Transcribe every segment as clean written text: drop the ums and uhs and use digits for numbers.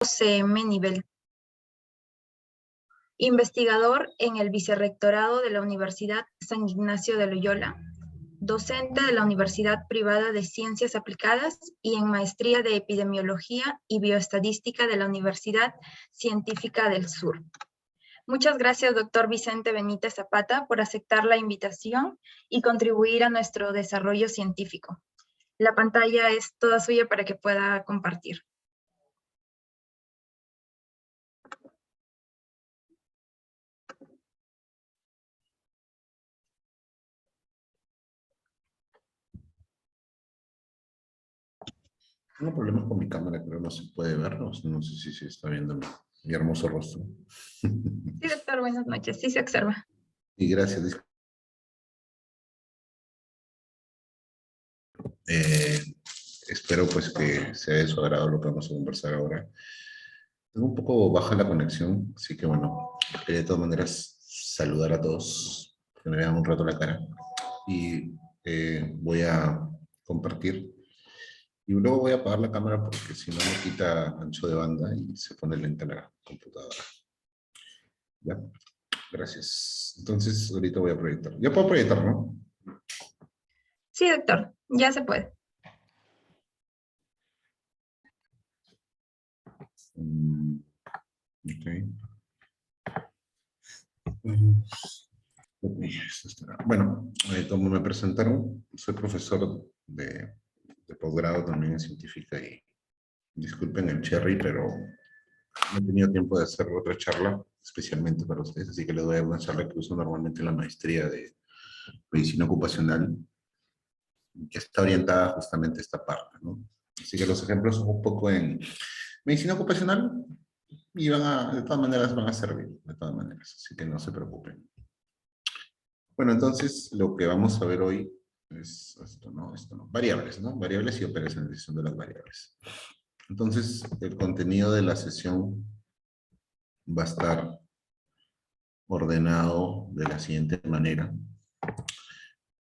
CM nivel. Investigador en el Vicerrectorado de la Universidad San Ignacio de Loyola. Docente de la Universidad Privada de Ciencias Aplicadas y en Maestría de Epidemiología y Bioestadística de la Universidad Científica del Sur. Muchas gracias, doctor Vicente Benítez Zapata, por aceptar la invitación y contribuir a nuestro desarrollo científico. La pantalla es toda suya para que pueda compartir. Tengo problemas con mi cámara, creo que no se puede ver, no sé si se está viendo mi hermoso rostro. Sí, doctor, buenas noches, sí se observa. Y gracias. Espero pues que sea de su agrado lo que vamos a conversar ahora. Tengo un poco baja la conexión, así que bueno, quería de todas maneras saludar a todos, que me vean un rato la cara. Y voy a compartir. Y luego voy a apagar la cámara porque si no me quita ancho de banda y se pone lenta la computadora. ¿Ya? Gracias. Entonces, ahorita voy a proyectar. Ya puedo proyectar, ¿no? Sí, doctor, ya se puede. Ok. Bueno, como me presentaron, soy profesor de posgrado también en científica y disculpen el cherry, pero no he tenido tiempo de hacer otra charla especialmente para ustedes, así que les voy a dar una charla que uso normalmente en la maestría de medicina ocupacional, que está orientada justamente a esta parte, ¿no? Así que los ejemplos son un poco en medicina ocupacional y de todas maneras van a servir, de todas maneras, así que no se preocupen. Bueno, entonces lo que vamos a ver hoy es esto no, variables, ¿no? Variables y operacionalización de las variables. Entonces, el contenido de la sesión va a estar ordenado de la siguiente manera.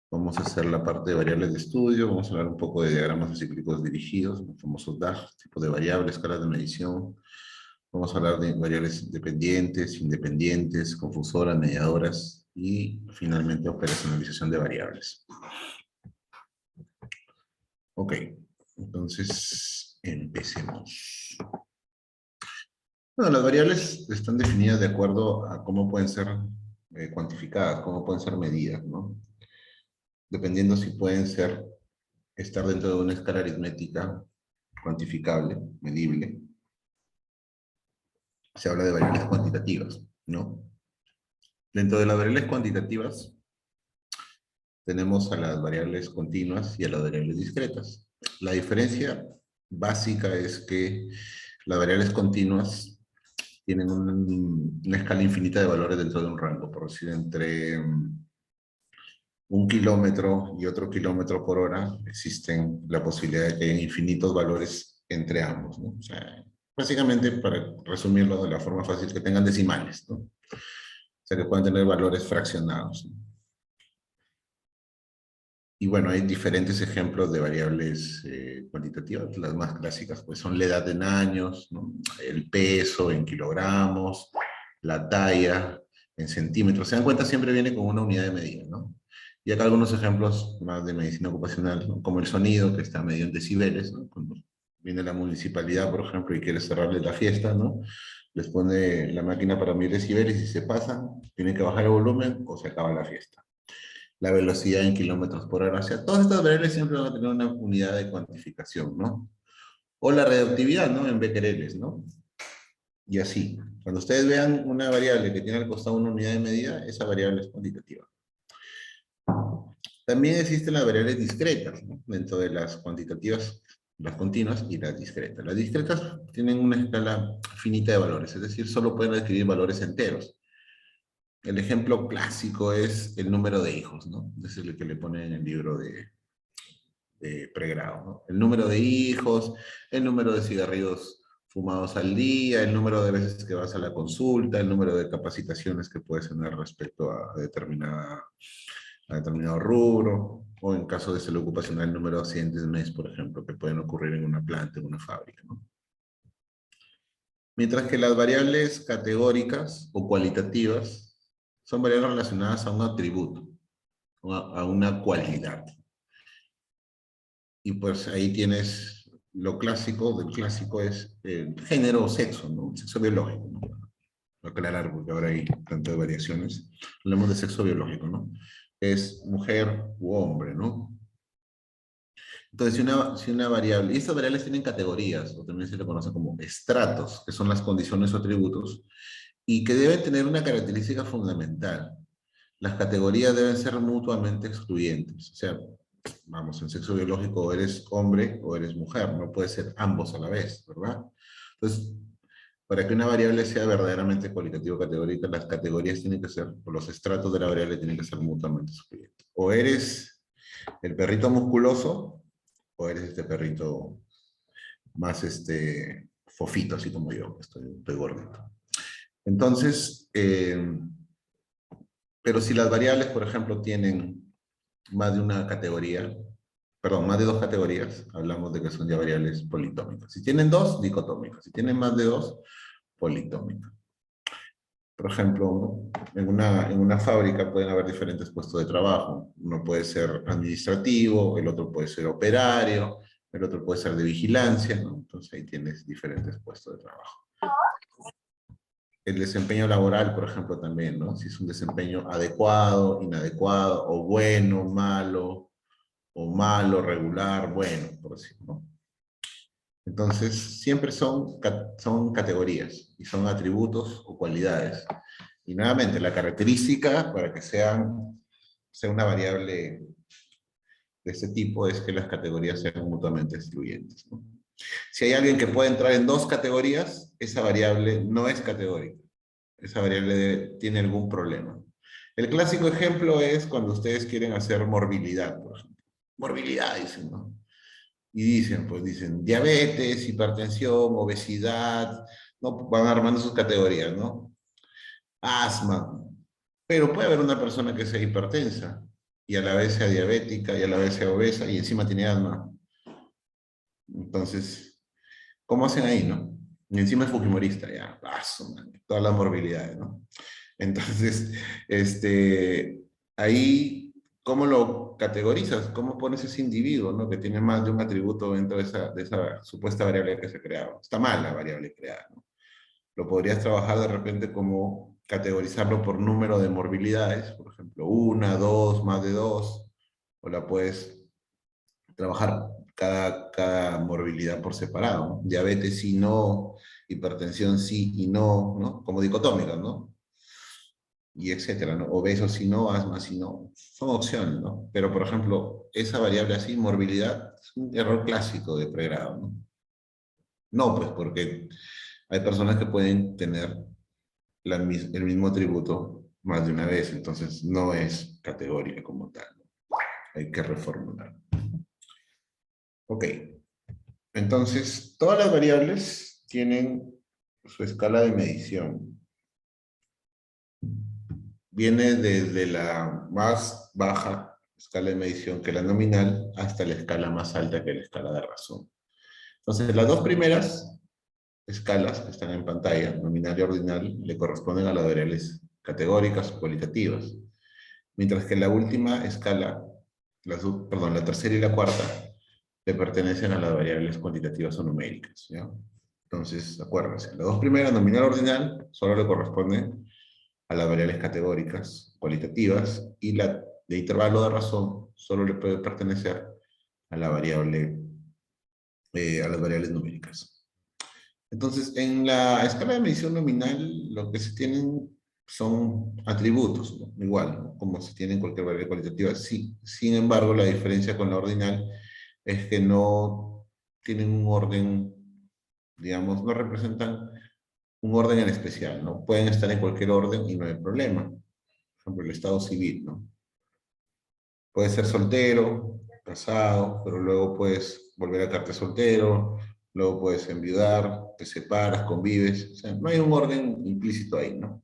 Vamos a hacer la parte de variables de estudio, vamos a hablar un poco de diagramas acíclicos dirigidos, los famosos DAG, tipo de variables, escalas de medición. Vamos a hablar de variables dependientes, independientes, confusoras, mediadoras y finalmente operacionalización de variables. Ok, entonces empecemos. Bueno, las variables están definidas de acuerdo a cómo pueden ser cuantificadas, cómo pueden ser medidas, ¿no? Dependiendo si pueden estar dentro de una escala aritmética cuantificable, medible. Se habla de variables cuantitativas, ¿no? Dentro de las variables cuantitativas tenemos a las variables continuas y a las variables discretas. La diferencia básica es que las variables continuas tienen una escala infinita de valores dentro de un rango, por decir, entre 1 kilómetro y otro kilómetro por hora, existen la posibilidad de que haya infinitos valores entre ambos, ¿no? O sea, básicamente, para resumirlo de la forma fácil, que tengan decimales, ¿no? O sea, que puedan tener valores fraccionados, ¿no? Y bueno, hay diferentes ejemplos de variables cuantitativas. Las más clásicas pues son la edad en años, ¿no? El peso en kilogramos, la talla en centímetros. Se dan cuenta, siempre viene con una unidad de medida, ¿no? Y acá algunos ejemplos más de medicina ocupacional, ¿no? Como el sonido, que está medido en decibeles, ¿no? Cuando viene la municipalidad, por ejemplo, y quiere cerrarles la fiesta, ¿no? Les pone la máquina para medir decibeles y se pasan, tienen que bajar el volumen o se acaba la fiesta. La velocidad en kilómetros por hora. O sea, todas estas variables siempre van a tener una unidad de cuantificación, ¿no? O la reductividad, ¿no? En becquereles, ¿no? Y así. Cuando ustedes vean una variable que tiene al costado una unidad de medida, esa variable es cuantitativa. También existen las variables discretas, ¿no? Dentro de las cuantitativas, las continuas y las discretas. Las discretas tienen una escala finita de valores, es decir, solo pueden adquirir valores enteros. El ejemplo clásico es el número de hijos, ¿no? Es el que le ponen en el libro de pregrado, ¿no? El número de hijos, el número de cigarrillos fumados al día, el número de veces que vas a la consulta, el número de capacitaciones que puedes tener respecto a determinado rubro, o en caso de salud ocupacional, el número de accidentes mes, por ejemplo, que pueden ocurrir en una planta, en una fábrica, ¿no? Mientras que las variables categóricas o cualitativas son variables relacionadas a un atributo, o a una cualidad. Y pues ahí tienes lo clásico, del clásico es género o sexo, ¿no? Sexo biológico, ¿no? Voy a aclarar porque ahora hay tantas variaciones. Hablamos de sexo biológico, ¿no? Es mujer u hombre, ¿no? Entonces, si una variable, y estas variables tienen categorías, o también se le conoce como estratos, que son las condiciones o atributos, y que deben tener una característica fundamental. Las categorías deben ser mutuamente excluyentes. O sea, vamos, en sexo biológico o eres hombre o eres mujer, no puede ser ambos a la vez, ¿verdad? Entonces, para que una variable sea verdaderamente cualitativa o categórica, las categorías tienen que ser, o los estratos de la variable tienen que ser mutuamente excluyentes. O eres el perrito musculoso, o eres este perrito más fofito, así como yo, que estoy gordito. Entonces, pero si las variables, por ejemplo, tienen más de una categoría, perdón, más de dos categorías, hablamos de que son ya variables politómicas. Si tienen dos, dicotómicas. Si tienen más de dos, politómicas. Por ejemplo, en una fábrica pueden haber diferentes puestos de trabajo. Uno puede ser administrativo, el otro puede ser operario, el otro puede ser de vigilancia, ¿no? Entonces ahí tienes diferentes puestos de trabajo. El desempeño laboral, por ejemplo, también, ¿no? Si es un desempeño adecuado, inadecuado, o malo, regular, bueno, por decirlo, ¿no? Entonces, siempre son categorías y son atributos o cualidades. Y nuevamente, la característica para que sea una variable de este tipo es que las categorías sean mutuamente excluyentes, ¿no? Si hay alguien que puede entrar en dos categorías, esa variable no es categórica. Esa variable tiene algún problema. El clásico ejemplo es cuando ustedes quieren hacer morbilidad, por ejemplo. Morbilidad, dicen, ¿no? Y dicen diabetes, hipertensión, obesidad, ¿no? Van armando sus categorías, ¿no? Asma. Pero puede haber una persona que sea hipertensa, y a la vez sea diabética, y a la vez sea obesa, y encima tiene asma. Entonces, ¿cómo hacen ahí, no? Y encima es fujimorista, ya, todas las morbilidades, ¿no? Entonces, ahí, ¿cómo lo categorizas? ¿Cómo pones ese individuo, ¿no? Que tiene más de un atributo dentro de esa supuesta variable que se ha creado? Está mal la variable creada, ¿no? Lo podrías trabajar de repente como categorizarlo por número de morbilidades, por ejemplo, una, dos, más de dos, o la puedes trabajar cada morbilidad por separado, ¿no? Diabetes sí, no, hipertensión sí y no, ¿no? Como dicotómicas, ¿no? Y etcétera, ¿no? Obeso sí no, asma sí no. Son opciones, ¿no? Pero, por ejemplo, esa variable así, morbilidad, es un error clásico de pregrado, ¿no? No, pues porque hay personas que pueden tener el mismo atributo más de una vez, entonces no es categórica como tal, ¿no? Hay que reformular. Ok, entonces todas las variables tienen su escala de medición. Viene desde la más baja escala de medición, que es la nominal, hasta la escala más alta, que es la escala de razón. Entonces, las dos primeras escalas que están en pantalla, nominal y ordinal, le corresponden a las variables categóricas o cualitativas, mientras que la última escala, la tercera y la cuarta, le pertenecen a las variables cuantitativas o numéricas, ¿ya? Entonces, acuérdense, las dos primeras, nominal y ordinal, solo le corresponden a las variables categóricas, cualitativas, y la de intervalo de razón solo le puede pertenecer a la variable, a las variables numéricas. Entonces, en la escala de medición nominal, lo que se tienen son atributos, ¿no? Igual, ¿no? Como se tiene en cualquier variable cualitativa. Sí. Sin embargo, la diferencia con la ordinal es que no tienen un orden, digamos, no representan un orden en especial, ¿no? Pueden estar en cualquier orden y no hay problema. Por ejemplo, el estado civil, ¿no? Puedes ser soltero, casado, pero luego puedes volver a quedarte soltero, luego puedes enviudar, te separas, convives. O sea, no hay un orden implícito ahí, ¿no?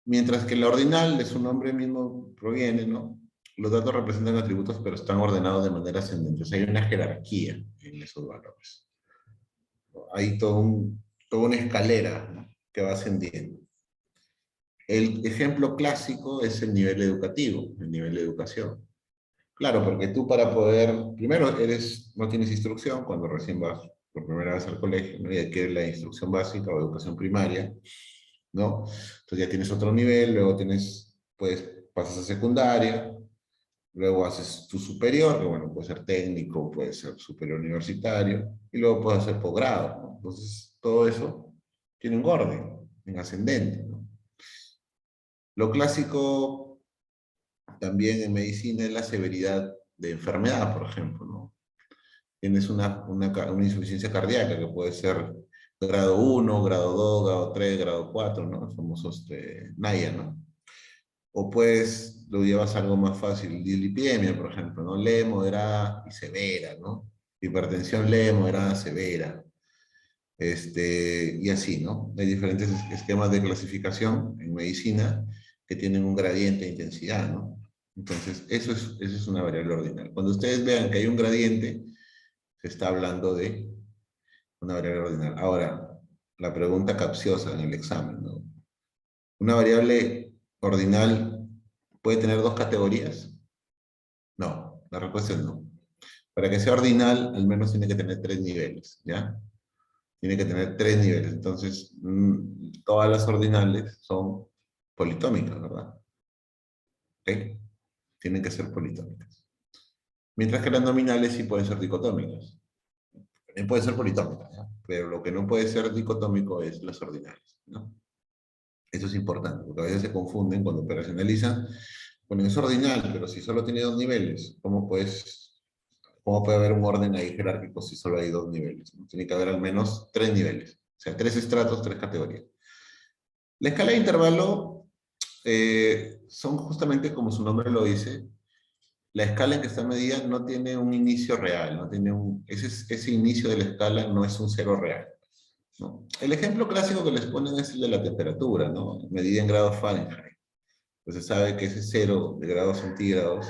Mientras que la ordinal, de su nombre mismo proviene, ¿no? Los datos representan atributos, pero están ordenados de manera ascendente. O sea, hay una jerarquía en esos valores. Hay todo un toda una escalera, ¿no?, que va ascendiendo. El ejemplo clásico es el nivel educativo, el nivel de educación. Claro, porque tú para poder, primero no tienes instrucción cuando recién vas por primera vez al colegio, ¿no?, y adquieres la instrucción básica o educación primaria, ¿no? Entonces ya tienes otro nivel, luego pues pasas a secundaria, luego haces tu superior, que bueno, puede ser técnico, puede ser superior universitario, y luego puedes hacer posgrado, ¿no? Entonces todo eso tiene un orden, en ascendente, ¿no? Lo clásico también en medicina es la severidad de enfermedad, por ejemplo, ¿no? Tienes una insuficiencia cardíaca que puede ser grado 1, grado 2, grado 3, grado 4, ¿no? El famoso NAIA, ¿no? O pues lo llevas a algo más fácil, dislipidemia, por ejemplo, ¿no? Leve, moderada y severa, ¿no? Hipertensión leve, moderada, severa. Y así, ¿no? Hay diferentes esquemas de clasificación en medicina que tienen un gradiente de intensidad, ¿no? Entonces, eso es una variable ordinal. Cuando ustedes vean que hay un gradiente, se está hablando de una variable ordinal. Ahora, la pregunta capciosa en el examen, ¿no? ¿Una variable ordinal puede tener dos categorías? No, la respuesta es no. Para que sea ordinal, al menos tiene que tener tres niveles, ¿ya? Tiene que tener tres niveles. Entonces, todas las ordinales son politómicas, ¿verdad? ¿Ok? Tienen que ser politómicas. Mientras que las nominales sí pueden ser dicotómicas. También pueden ser politómicas, ¿ya? Pero lo que no puede ser dicotómico es las ordinales, ¿no? Eso es importante, porque a veces se confunden cuando operacionalizan. Bueno, es ordinal, pero si solo tiene dos niveles, ¿cómo puede haber un orden ahí jerárquico si solo hay dos niveles? ¿No? Tiene que haber al menos tres niveles, o sea, tres estratos, tres categorías. La escala de intervalo son justamente como su nombre lo dice, la escala en que está medida no tiene un inicio real, no tiene ese inicio de la escala no es un cero real, ¿no? El ejemplo clásico que les ponen es el de la temperatura, ¿no? Medida en grados Fahrenheit. Pues se sabe que ese cero de grados centígrados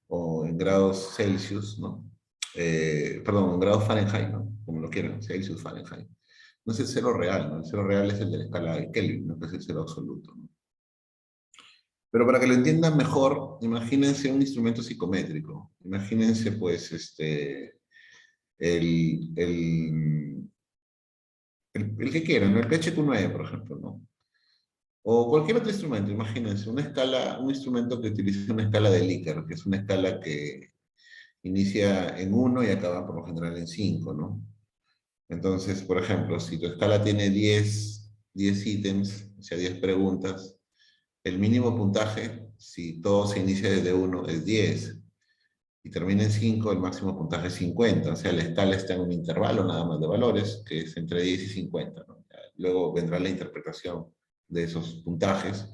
o en grados Celsius, ¿no? Perdón, en grados Fahrenheit, ¿no? Como lo quieran, Celsius, Fahrenheit. No es el cero real, ¿no? El cero real es el de la escala de Kelvin, no que es el cero absoluto, ¿no? Pero para que lo entiendan mejor, imagínense un instrumento psicométrico. Imagínense, pues, el, el, el que quieran, ¿no? El PHQ-9, por ejemplo, ¿no? O cualquier otro instrumento, imagínense, un instrumento que utiliza una escala de Likert, que es una escala que inicia en 1 y acaba por lo general en 5, ¿no? Entonces, por ejemplo, si tu escala tiene 10 ítems, o sea, 10 preguntas, el mínimo puntaje, si todo se inicia desde 1, es 10. Y termina en 5, el máximo puntaje es 50. O sea, la escala está en un intervalo nada más de valores, que es entre 10 y 50, ¿no? Luego vendrá la interpretación de esos puntajes,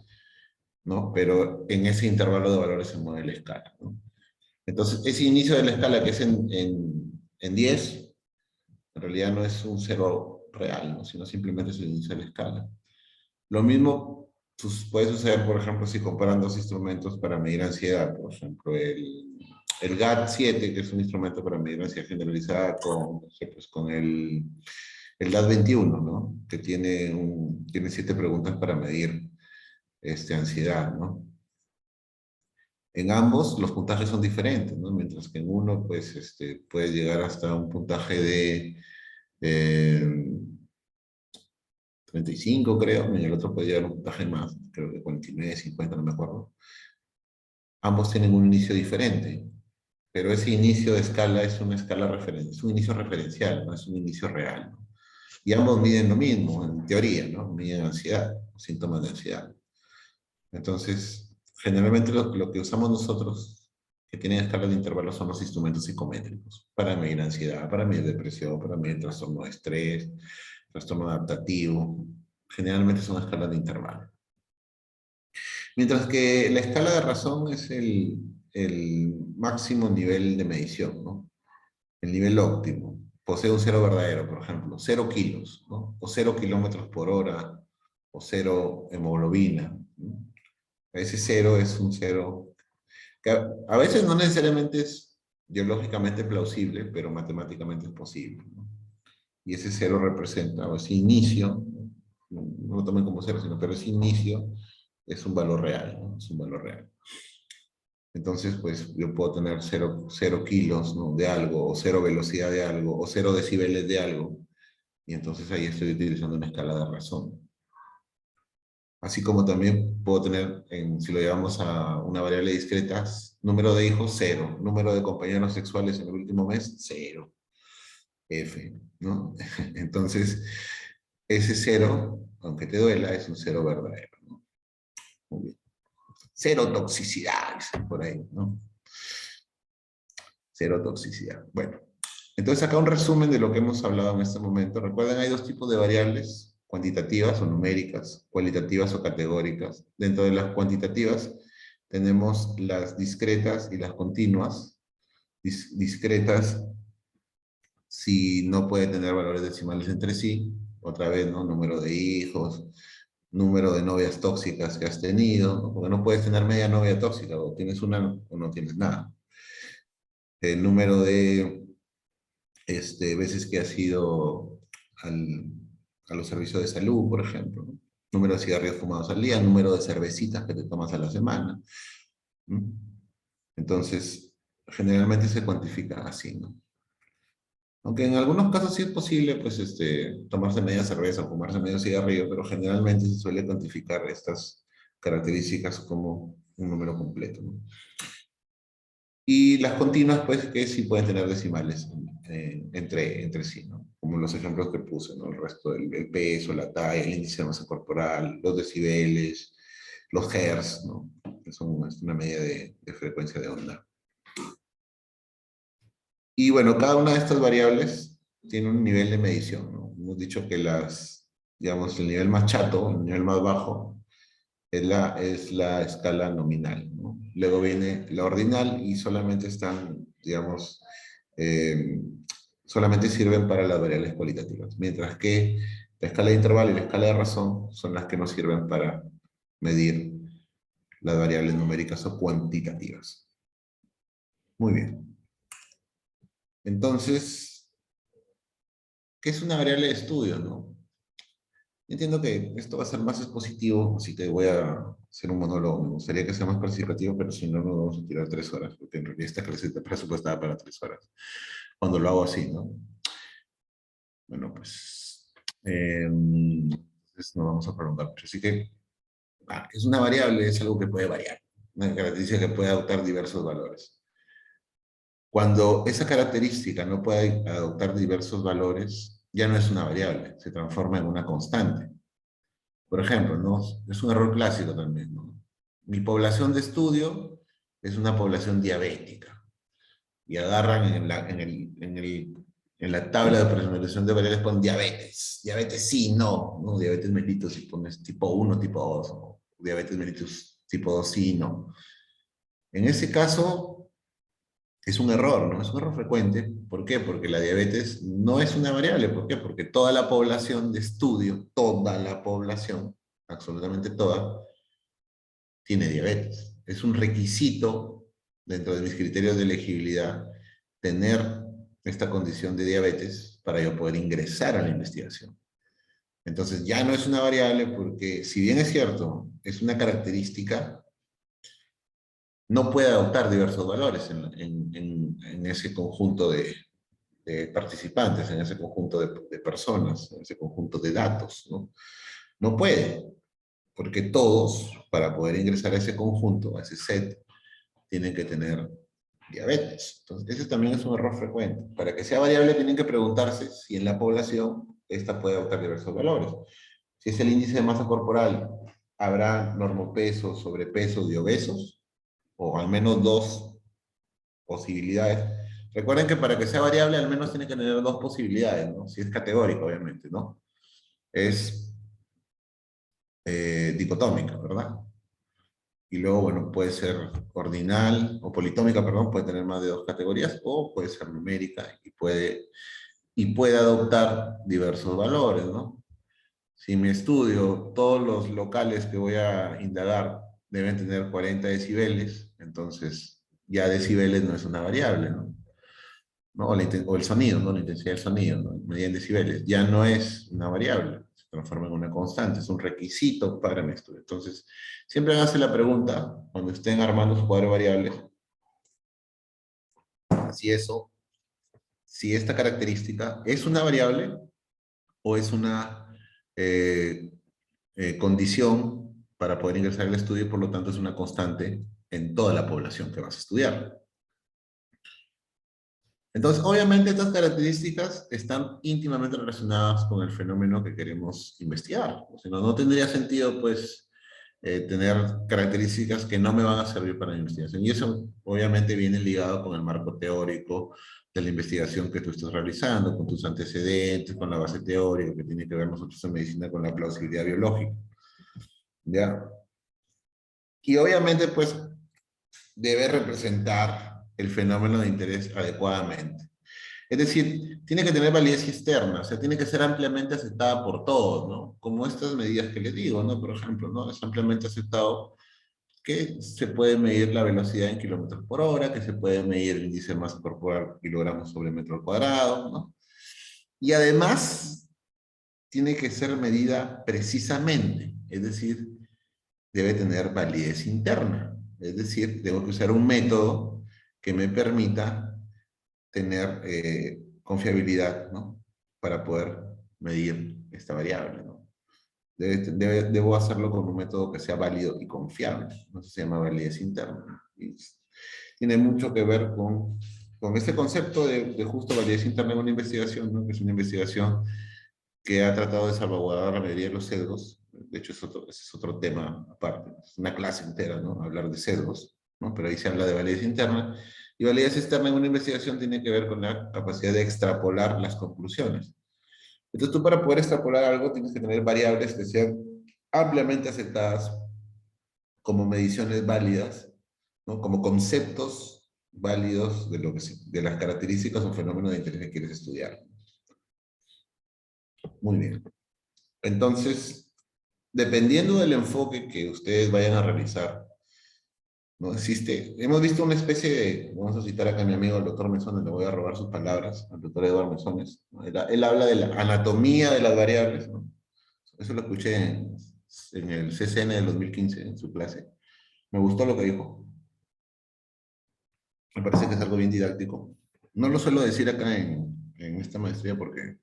¿no? Pero en ese intervalo de valores se mueve la escala, ¿no? Entonces, ese inicio de la escala que es en 10, en realidad no es un cero real, ¿no? Sino simplemente es el inicio de la escala. Lo mismo puede suceder, por ejemplo, si comparan dos instrumentos para medir ansiedad. Por ejemplo, el GAD-7, que es un instrumento para medir ansiedad generalizada, no sé, pues, con el DAT-21, ¿no? Que tiene 7 preguntas para medir ansiedad, ¿no? En ambos los puntajes son diferentes, ¿no? Mientras que en uno, pues, puede llegar hasta un puntaje de 35, creo, y en el otro puede llegar a un puntaje más, creo que 49, 50, no me acuerdo. Ambos tienen un inicio diferente, pero ese inicio de escala es una escala es un inicio referencial, no es un inicio real, ¿no? Y ambos miden lo mismo, en teoría, ¿no? Miden ansiedad, síntomas de ansiedad. Entonces, generalmente lo que usamos nosotros que tienen escalas de intervalos son los instrumentos psicométricos para medir ansiedad, para medir depresión, para medir trastorno de estrés, trastorno adaptativo. Generalmente son escalas de intervalo. Mientras que la escala de razón es el máximo nivel de medición, ¿no? El nivel óptimo. Posee un cero verdadero, por ejemplo, 0 kilos, ¿no? O 0 kilómetros por hora, o 0 hemoglobina, ¿no? Ese cero es un cero que a veces no necesariamente es biológicamente plausible, pero matemáticamente es posible, ¿no? y ese cero representa, o ese inicio, no lo tomen como cero, pero ese inicio es un valor real, ¿no? Es un valor real. Entonces, pues yo puedo tener cero kilos, ¿no?, de algo, o cero velocidad de algo, o cero decibeles de algo, y entonces ahí estoy utilizando una escala de razón. Así como también puedo tener, si lo llevamos a una variable discreta, número de hijos, cero. Número de compañeros sexuales en el último mes, cero. F, ¿no? Entonces, ese cero, aunque te duela, es un cero verdadero, ¿no? Muy bien. Cero toxicidad, dicen por ahí, ¿no? Cero toxicidad. Bueno, entonces acá un resumen de lo que hemos hablado en este momento. Recuerden, hay dos tipos de variables: cuantitativas o numéricas, cualitativas o categóricas. Dentro de las cuantitativas tenemos las discretas y las continuas. Discretas si no puede tener valores decimales entre sí, otra vez, ¿no? Número de hijos, número de novias tóxicas que has tenido, ¿no? Porque no puedes tener media novia tóxica, o tienes una o no tienes nada. El número de veces que has ido a los servicios de salud, por ejemplo, ¿no? Número de cigarrillos fumados al día, número de cervecitas que te tomas a la semana, ¿no? Entonces, generalmente se cuantifica así, ¿no? Aunque en algunos casos sí es posible, pues, tomarse media cerveza o fumarse medio cigarrillo, pero generalmente se suele cuantificar estas características como un número completo, ¿no? Y las continuas, pues, que sí pueden tener decimales entre sí, ¿no? Como los ejemplos que puse, ¿no? El resto del peso, la talla, el índice de masa corporal, los decibeles, los hertz, ¿no? Que son una medida de frecuencia de onda. Y bueno, cada una de estas variables tiene un nivel de medición, ¿no? Hemos dicho que digamos, el nivel más chato, el nivel más bajo, es la escala nominal, ¿no? Luego viene la ordinal y solamente están, digamos, eh, solamente sirven para las variables cualitativas, mientras que la escala de intervalo y la escala de razón son las que nos sirven para medir las variables numéricas o cuantitativas. Muy bien. Entonces, ¿qué es una variable de estudio, no? Entiendo que esto va a ser más expositivo, así que voy a hacer un monólogo. Me gustaría que sea más participativo, pero si no, nos vamos a tirar 3 horas, porque en realidad esta clase está presupuestada para 3 horas. Cuando lo hago así, ¿no? Bueno, pues, entonces no vamos a prolongar mucho. Así que, es una variable, es algo que puede variar. Una característica que puede adoptar diversos valores. Cuando esa característica no puede adoptar diversos valores, ya no es una variable, se transforma en una constante. Por ejemplo, ¿no? Es un error clásico también, ¿no? Mi población de estudio es una población diabética. Y agarran en la tabla de presentación de variables, ponen diabetes. Diabetes sí, no. ¿No? Diabetes mellitus, si pones tipo 1, tipo 2. O diabetes mellitus tipo 2, sí, no. En ese caso, es un error, ¿no? Es un error frecuente. ¿Por qué? Porque la diabetes no es una variable. ¿Por qué? Porque toda la población de estudio, toda la población, absolutamente toda, tiene diabetes. Es un requisito dentro de mis criterios de elegibilidad tener esta condición de diabetes para yo poder ingresar a la investigación. Entonces ya no es una variable porque, si bien es cierto, es una característica, no puede adoptar diversos valores en ese conjunto de participantes, en ese conjunto de personas, en ese conjunto de datos, ¿no? No puede, porque todos, para poder ingresar a ese conjunto, a ese set, tienen que tener diabetes. Entonces, ese también es un error frecuente. Para que sea variable, tienen que preguntarse si en la población esta puede adoptar diversos valores. Si es el índice de masa corporal, ¿habrá normopeso, sobrepeso y obesos? O al menos dos posibilidades. Recuerden que para que sea variable, al menos tiene que tener dos posibilidades, ¿no? Si es categórico, obviamente, ¿no? Es dicotómica, ¿verdad? Y luego, bueno, puede ser ordinal o politómica, perdón, puede tener más de dos categorías, o puede ser numérica y puede adoptar diversos valores, ¿no? Si mi estudio, todos los locales que voy a indagar deben tener 40 decibeles, entonces ya decibeles no es una variable, ¿no? ¿no? O el sonido, ¿no? La intensidad del sonido, ¿no? Medida en decibeles. Ya no es una variable, se transforma en una constante, es un requisito para mi estudio. Entonces, siempre hágase la pregunta, cuando estén armando su cuadro de variables, si eso, si esta característica es una variable o es una eh, condición para poder ingresar al estudio y por lo tanto es una constante en toda la población que vas a estudiar. Entonces, obviamente estas características están íntimamente relacionadas con el fenómeno que queremos investigar. O sea, no tendría sentido, pues, tener características que no me van a servir para la investigación. Y eso, obviamente, viene ligado con el marco teórico de la investigación que tú estás realizando, con tus antecedentes, con la base teórica que tiene que ver nosotros en medicina con la plausibilidad biológica. ¿Ya? Y obviamente, pues, debe representar el fenómeno de interés adecuadamente. Es decir, tiene que tener validez externa, o sea, tiene que ser ampliamente aceptada por todos, ¿no? Como estas medidas que les digo, ¿no? Por ejemplo, ¿no? Es ampliamente aceptado que se puede medir la velocidad en kilómetros por hora, que se puede medir el índice de masa corporal kilogramos sobre metro al cuadrado, ¿no? Y además, tiene que ser medida precisamente, es decir, debe tener validez interna, es decir, tengo que usar un método que me permita tener confiabilidad, ¿no? Para poder medir esta variable, ¿no? Debo hacerlo con un método que sea válido y confiable, ¿no? Eso se llama validez interna. Y tiene mucho que ver con este concepto de justo validez interna en una investigación, ¿no? Que es una investigación que ha tratado de salvaguardar la mayoría de los sesgos. De hecho, ese es otro tema aparte. Es una clase entera, ¿no? Hablar de sesgos, ¿no? Pero ahí se habla de validez interna. Y validez externa en una investigación tiene que ver con la capacidad de extrapolar las conclusiones. Entonces, tú para poder extrapolar algo tienes que tener variables que sean ampliamente aceptadas como mediciones válidas, ¿no? Como conceptos válidos de, de las características o fenómenos de interés que quieres estudiar. Muy bien. Entonces, dependiendo del enfoque que ustedes vayan a realizar, ¿no? Hemos visto una especie de, vamos a citar acá a mi amigo el doctor Mesones, le voy a robar sus palabras, al doctor Eduardo Mesones, ¿no? Él habla de la anatomía de las variables, ¿no? Eso lo escuché en el CCN del 2015, en su clase. Me gustó lo que dijo. Me parece que es algo bien didáctico. No lo suelo decir acá en esta maestría porque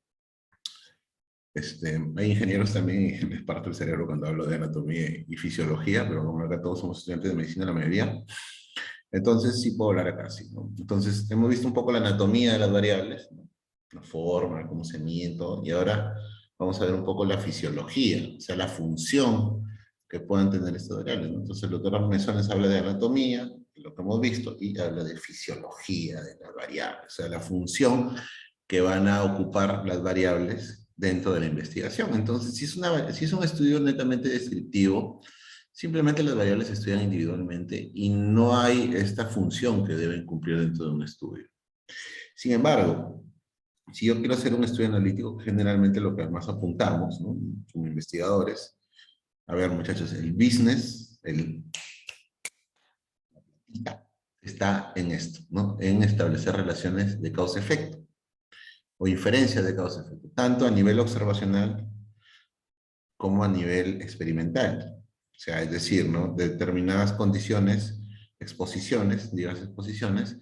hay ingenieros también y les parto el cerebro cuando hablo de anatomía y fisiología, pero como acá todos somos estudiantes de medicina, la mayoría, entonces sí puedo hablar acá, sí, ¿no? Entonces hemos visto un poco la anatomía de las variables, ¿no? La forma, cómo se mide todo, y ahora vamos a ver un poco la fisiología, o sea, la función que puedan tener estas variables, ¿no? Entonces el doctor Mesones habla de anatomía, lo que hemos visto, y habla de fisiología de las variables, o sea, la función que van a ocupar las variables dentro de la investigación. Entonces, si es un estudio netamente descriptivo, simplemente las variables se estudian individualmente y no hay esta función que deben cumplir dentro de un estudio. Sin embargo, si yo quiero hacer un estudio analítico, generalmente lo que más apuntamos, ¿no? Como investigadores, a ver muchachos, el business, está en esto, ¿no? En establecer relaciones de causa-efecto o inferencias de causa-efecto, tanto a nivel observacional como a nivel experimental. O sea, es decir, ¿no? Determinadas condiciones, exposiciones, diversas exposiciones,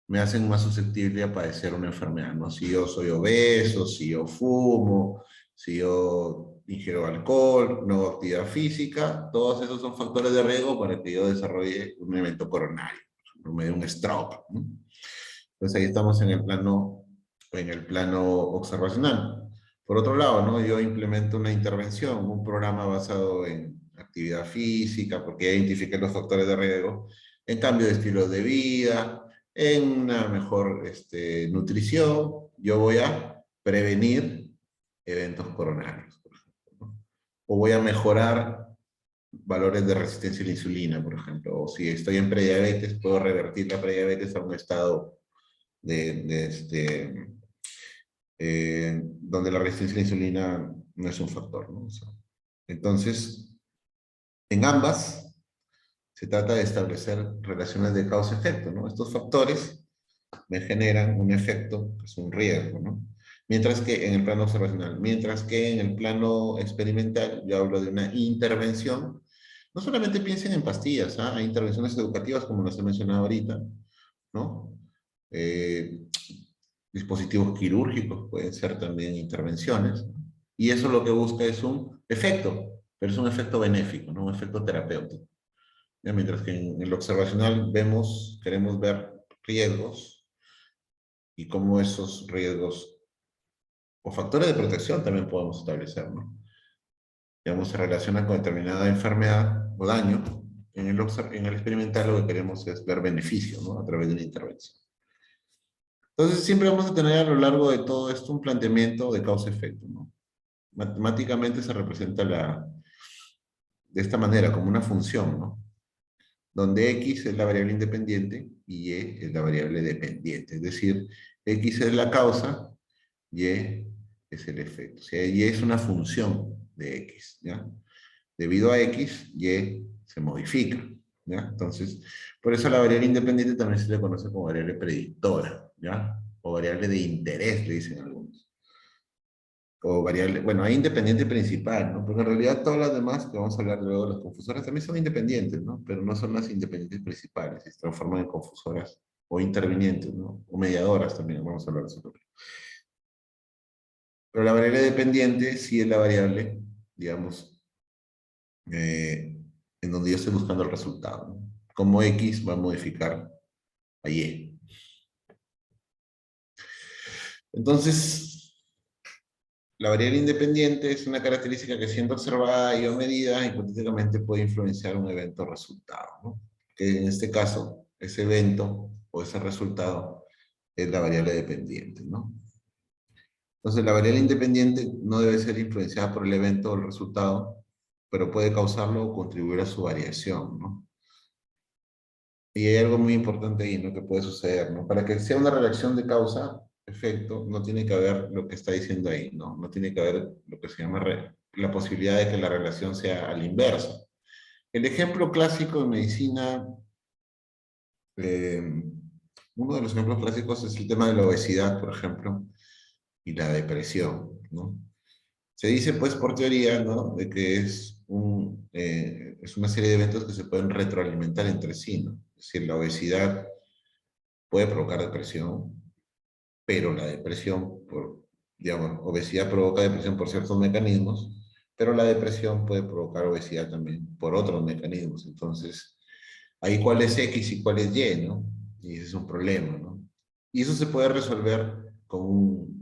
me hacen más susceptible a padecer una enfermedad, ¿no? Si yo soy obeso, si yo fumo, si yo ingiero alcohol, no hago actividad física, todos esos son factores de riesgo para que yo desarrolle un evento coronario, me dé un stroke, ¿no? Entonces ahí estamos en el plano observacional. Por otro lado, ¿no? Yo implemento una intervención, un programa basado en actividad física, porque identifiqué los factores de riesgo, en cambio de estilo de vida, en una mejor nutrición, yo voy a prevenir eventos coronarios, por ejemplo, ¿no? O voy a mejorar valores de resistencia a la insulina, por ejemplo, o si estoy en prediabetes, puedo revertir la prediabetes a un estado de donde la resistencia a la insulina no es un factor, ¿no? O sea, entonces, en ambas se trata de establecer relaciones de causa-efecto, ¿no? Estos factores me generan un efecto, que es un riesgo, ¿no? Mientras que en el plano observacional, mientras que en el plano experimental, yo hablo de una intervención. No solamente piensen en pastillas, ¿ah? Hay intervenciones educativas, como las he mencionado ahorita, ¿no? Eh, dispositivos quirúrgicos pueden ser también intervenciones, y eso lo que busca es un efecto, pero es un efecto benéfico, no un efecto terapéutico. ¿Ya? Mientras que en el observacional queremos ver riesgos y cómo esos riesgos o factores de protección también podemos establecer, ¿no? Digamos, se relacionan con determinada enfermedad o daño. En el experimental lo que queremos es ver beneficio, ¿no? A través de una intervención. Entonces, siempre vamos a tener a lo largo de todo esto un planteamiento de causa-efecto, ¿no? Matemáticamente se representa de esta manera, como una función, ¿no? Donde X es la variable independiente y Y es la variable dependiente. Es decir, X es la causa, Y es el efecto. O sea, Y es una función de X, ¿ya? Debido a X, Y se modifica, ¿ya? Entonces, por eso la variable independiente también se le conoce como variable predictora, ¿ya? O variable de interés, le dicen algunos. O variable, bueno, hay independiente principal, ¿no? Porque en realidad todas las demás, que vamos a hablar luego de las confusoras, también son independientes, ¿no? Pero no son las independientes principales, se transforman en confusoras o intervinientes, ¿no? O mediadoras también, vamos a hablar de eso. Pero la variable dependiente sí es la variable, digamos, en donde yo estoy buscando el resultado, ¿no? Como X va a modificar a Y. Entonces, la variable independiente es una característica que, siendo observada y o medida, hipotéticamente puede influenciar un evento o resultado, ¿no? Que en este caso, ese evento o ese resultado es la variable dependiente, ¿no? Entonces, la variable independiente no debe ser influenciada por el evento o el resultado, pero puede causarlo o contribuir a su variación, ¿no? Y hay algo muy importante ahí, ¿no? Que puede suceder, ¿no? Para que sea una relación de causa-efecto, no tiene que haber lo que está diciendo ahí, ¿no? No tiene que haber lo que se llama la posibilidad de que la relación sea a la inversa. El ejemplo clásico de medicina, eh, uno de los ejemplos clásicos es el tema de la obesidad, por ejemplo, y la depresión, ¿no? Se dice, pues, por teoría, ¿no? De que es una serie de eventos que se pueden retroalimentar entre sí, ¿no? Es decir, la obesidad puede provocar depresión, pero la depresión, digamos, obesidad provoca depresión por ciertos mecanismos, pero la depresión puede provocar obesidad también por otros mecanismos. Entonces, ahí cuál es X y cuál es Y, ¿no? Y ese es un problema, ¿no? Y eso se puede resolver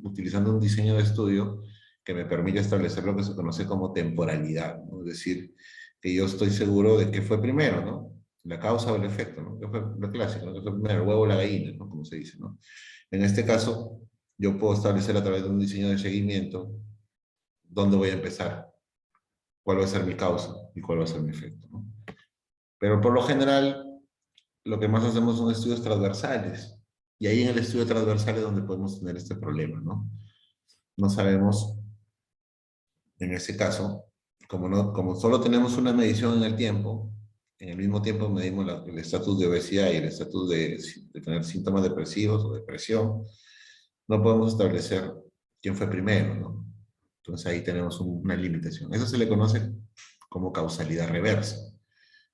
utilizando un diseño de estudio que me permite establecer lo que se conoce como temporalidad, ¿no? Es decir, que yo estoy seguro de qué fue primero, ¿no? La causa o el efecto, ¿no? ¿Qué fue lo clásico? ¿No? ¿Qué fue primero, el huevo o la gallina? ¿No? Como se dice, ¿no? En este caso, yo puedo establecer a través de un diseño de seguimiento dónde voy a empezar, cuál va a ser mi causa y cuál va a ser mi efecto, ¿no? Pero por lo general, lo que más hacemos son estudios transversales. Y ahí en el estudio transversal es donde podemos tener este problema, ¿no? No sabemos, en ese caso, como solo tenemos una medición en el tiempo, en el mismo tiempo medimos el estatus de obesidad y el estatus de tener síntomas depresivos o depresión, no podemos establecer quién fue primero, ¿no? Entonces ahí tenemos una limitación. Eso se le conoce como causalidad reversa.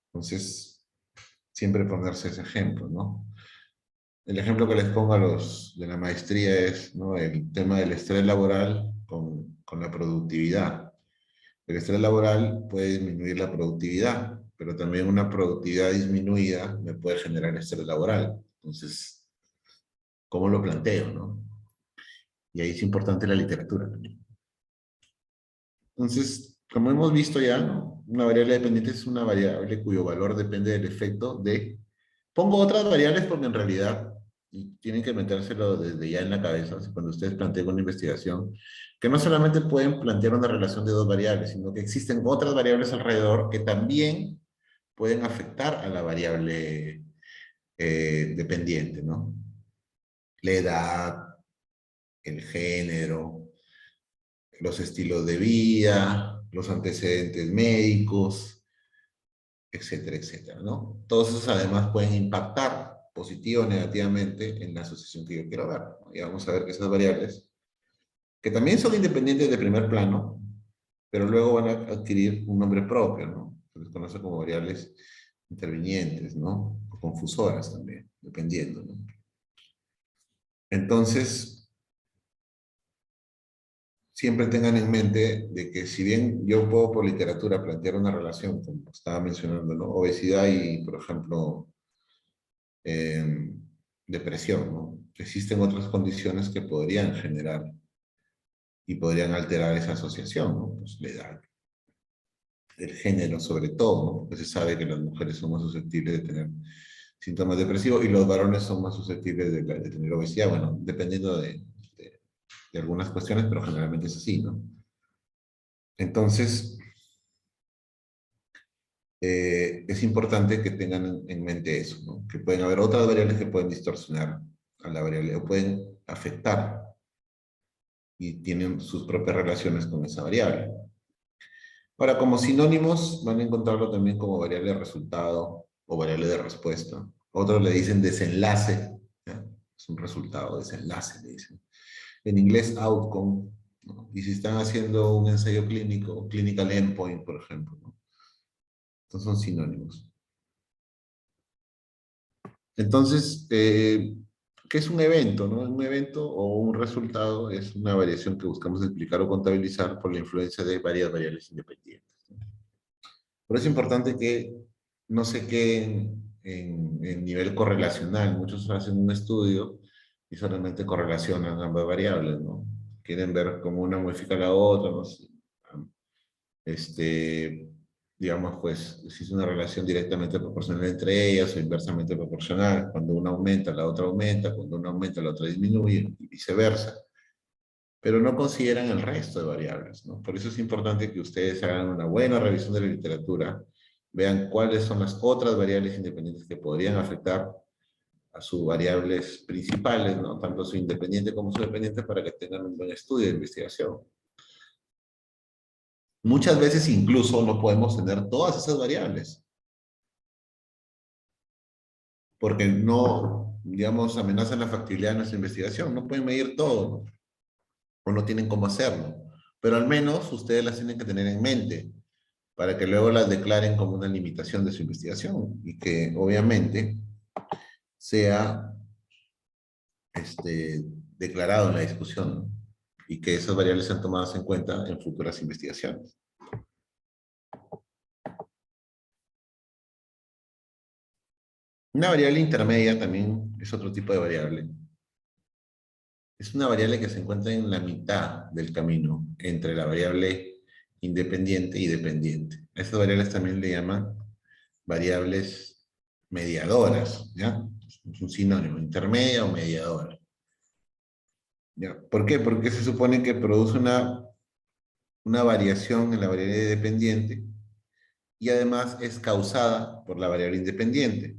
Entonces, siempre ponerse ese ejemplo, ¿no? El ejemplo que les pongo a los de la maestría es, ¿no? El tema del estrés laboral con la productividad. El estrés laboral puede disminuir la productividad, pero también una productividad disminuida me puede generar estrés laboral. Entonces, ¿cómo lo planteo, no? Y ahí es importante la literatura también. Entonces, como hemos visto ya, ¿no? Una variable dependiente es una variable cuyo valor depende del efecto de... Pongo otras variables porque en realidad, y tienen que metérselo desde ya en la cabeza, así cuando ustedes planteen una investigación, que no solamente pueden plantear una relación de dos variables, sino que existen otras variables alrededor que también pueden afectar a la variable dependiente, ¿no? La edad, el género, los estilos de vida, los antecedentes médicos, etcétera, etcétera, ¿no? Todos esos además pueden impactar positiva o negativamente en la asociación que yo quiero ver, ¿no? Y vamos a ver que esas variables, que también son independientes de primer plano, pero luego van a adquirir un nombre propio, ¿no? Se les conoce como variables intervinientes, ¿no? O confusoras también, dependiendo, ¿no? Entonces, siempre tengan en mente de que si bien yo puedo por literatura plantear una relación, como estaba mencionando, ¿no? Obesidad y, por ejemplo, eh, depresión, ¿no? Existen otras condiciones que podrían generar y podrían alterar esa asociación, ¿no? Pues la edad, el género sobre todo, ¿no? Porque se sabe que las mujeres son más susceptibles de tener síntomas depresivos y los varones son más susceptibles de tener obesidad, bueno, dependiendo de algunas cuestiones, pero generalmente es así, ¿no? Entonces, es importante que tengan en mente eso, ¿no? Que pueden haber otras variables que pueden distorsionar a la variable o pueden afectar y tienen sus propias relaciones con esa variable. Ahora, como sinónimos, van a encontrarlo también como variable de resultado o variable de respuesta. Otros le dicen desenlace, ¿ya? Es un resultado, desenlace, le dicen. En inglés, outcome, ¿no? Y si están haciendo un ensayo clínico, clinical endpoint, por ejemplo, ¿no? Estos son sinónimos. Entonces, ¿qué es un evento, no? Un evento o un resultado es una variación que buscamos explicar o contabilizar por la influencia de varias variables independientes. Por eso es importante que no se queden en nivel correlacional. Muchos hacen un estudio y solamente correlacionan ambas variables, ¿no? Quieren ver cómo una modifica la otra, ¿no? Este, digamos, pues existe una relación directamente proporcional entre ellas o inversamente proporcional. Cuando una aumenta, la otra aumenta, cuando una aumenta, la otra disminuye y viceversa. Pero no consideran el resto de variables, ¿no? Por eso es importante que ustedes hagan una buena revisión de la literatura, vean cuáles son las otras variables independientes que podrían afectar a sus variables principales, ¿no? Tanto su independiente como su dependiente, para que tengan un buen estudio de investigación. Muchas veces incluso no podemos tener todas esas variables, porque no, digamos, amenazan la factibilidad de nuestra investigación. No pueden medir todo, ¿no? O no tienen cómo hacerlo. Pero al menos ustedes las tienen que tener en mente para que luego las declaren como una limitación de su investigación y que obviamente sea declarado en la discusión, ¿no? Y que esas variables sean tomadas en cuenta en futuras investigaciones. Una variable intermedia también es otro tipo de variable. Es una variable que se encuentra en la mitad del camino entre la variable independiente y dependiente. A esas variables también le llaman variables mediadoras, ¿ya? Es un sinónimo, intermedia o mediadora. ¿Ya? ¿Por qué? Porque se supone que produce una variación en la variable dependiente y además es causada por la variable independiente.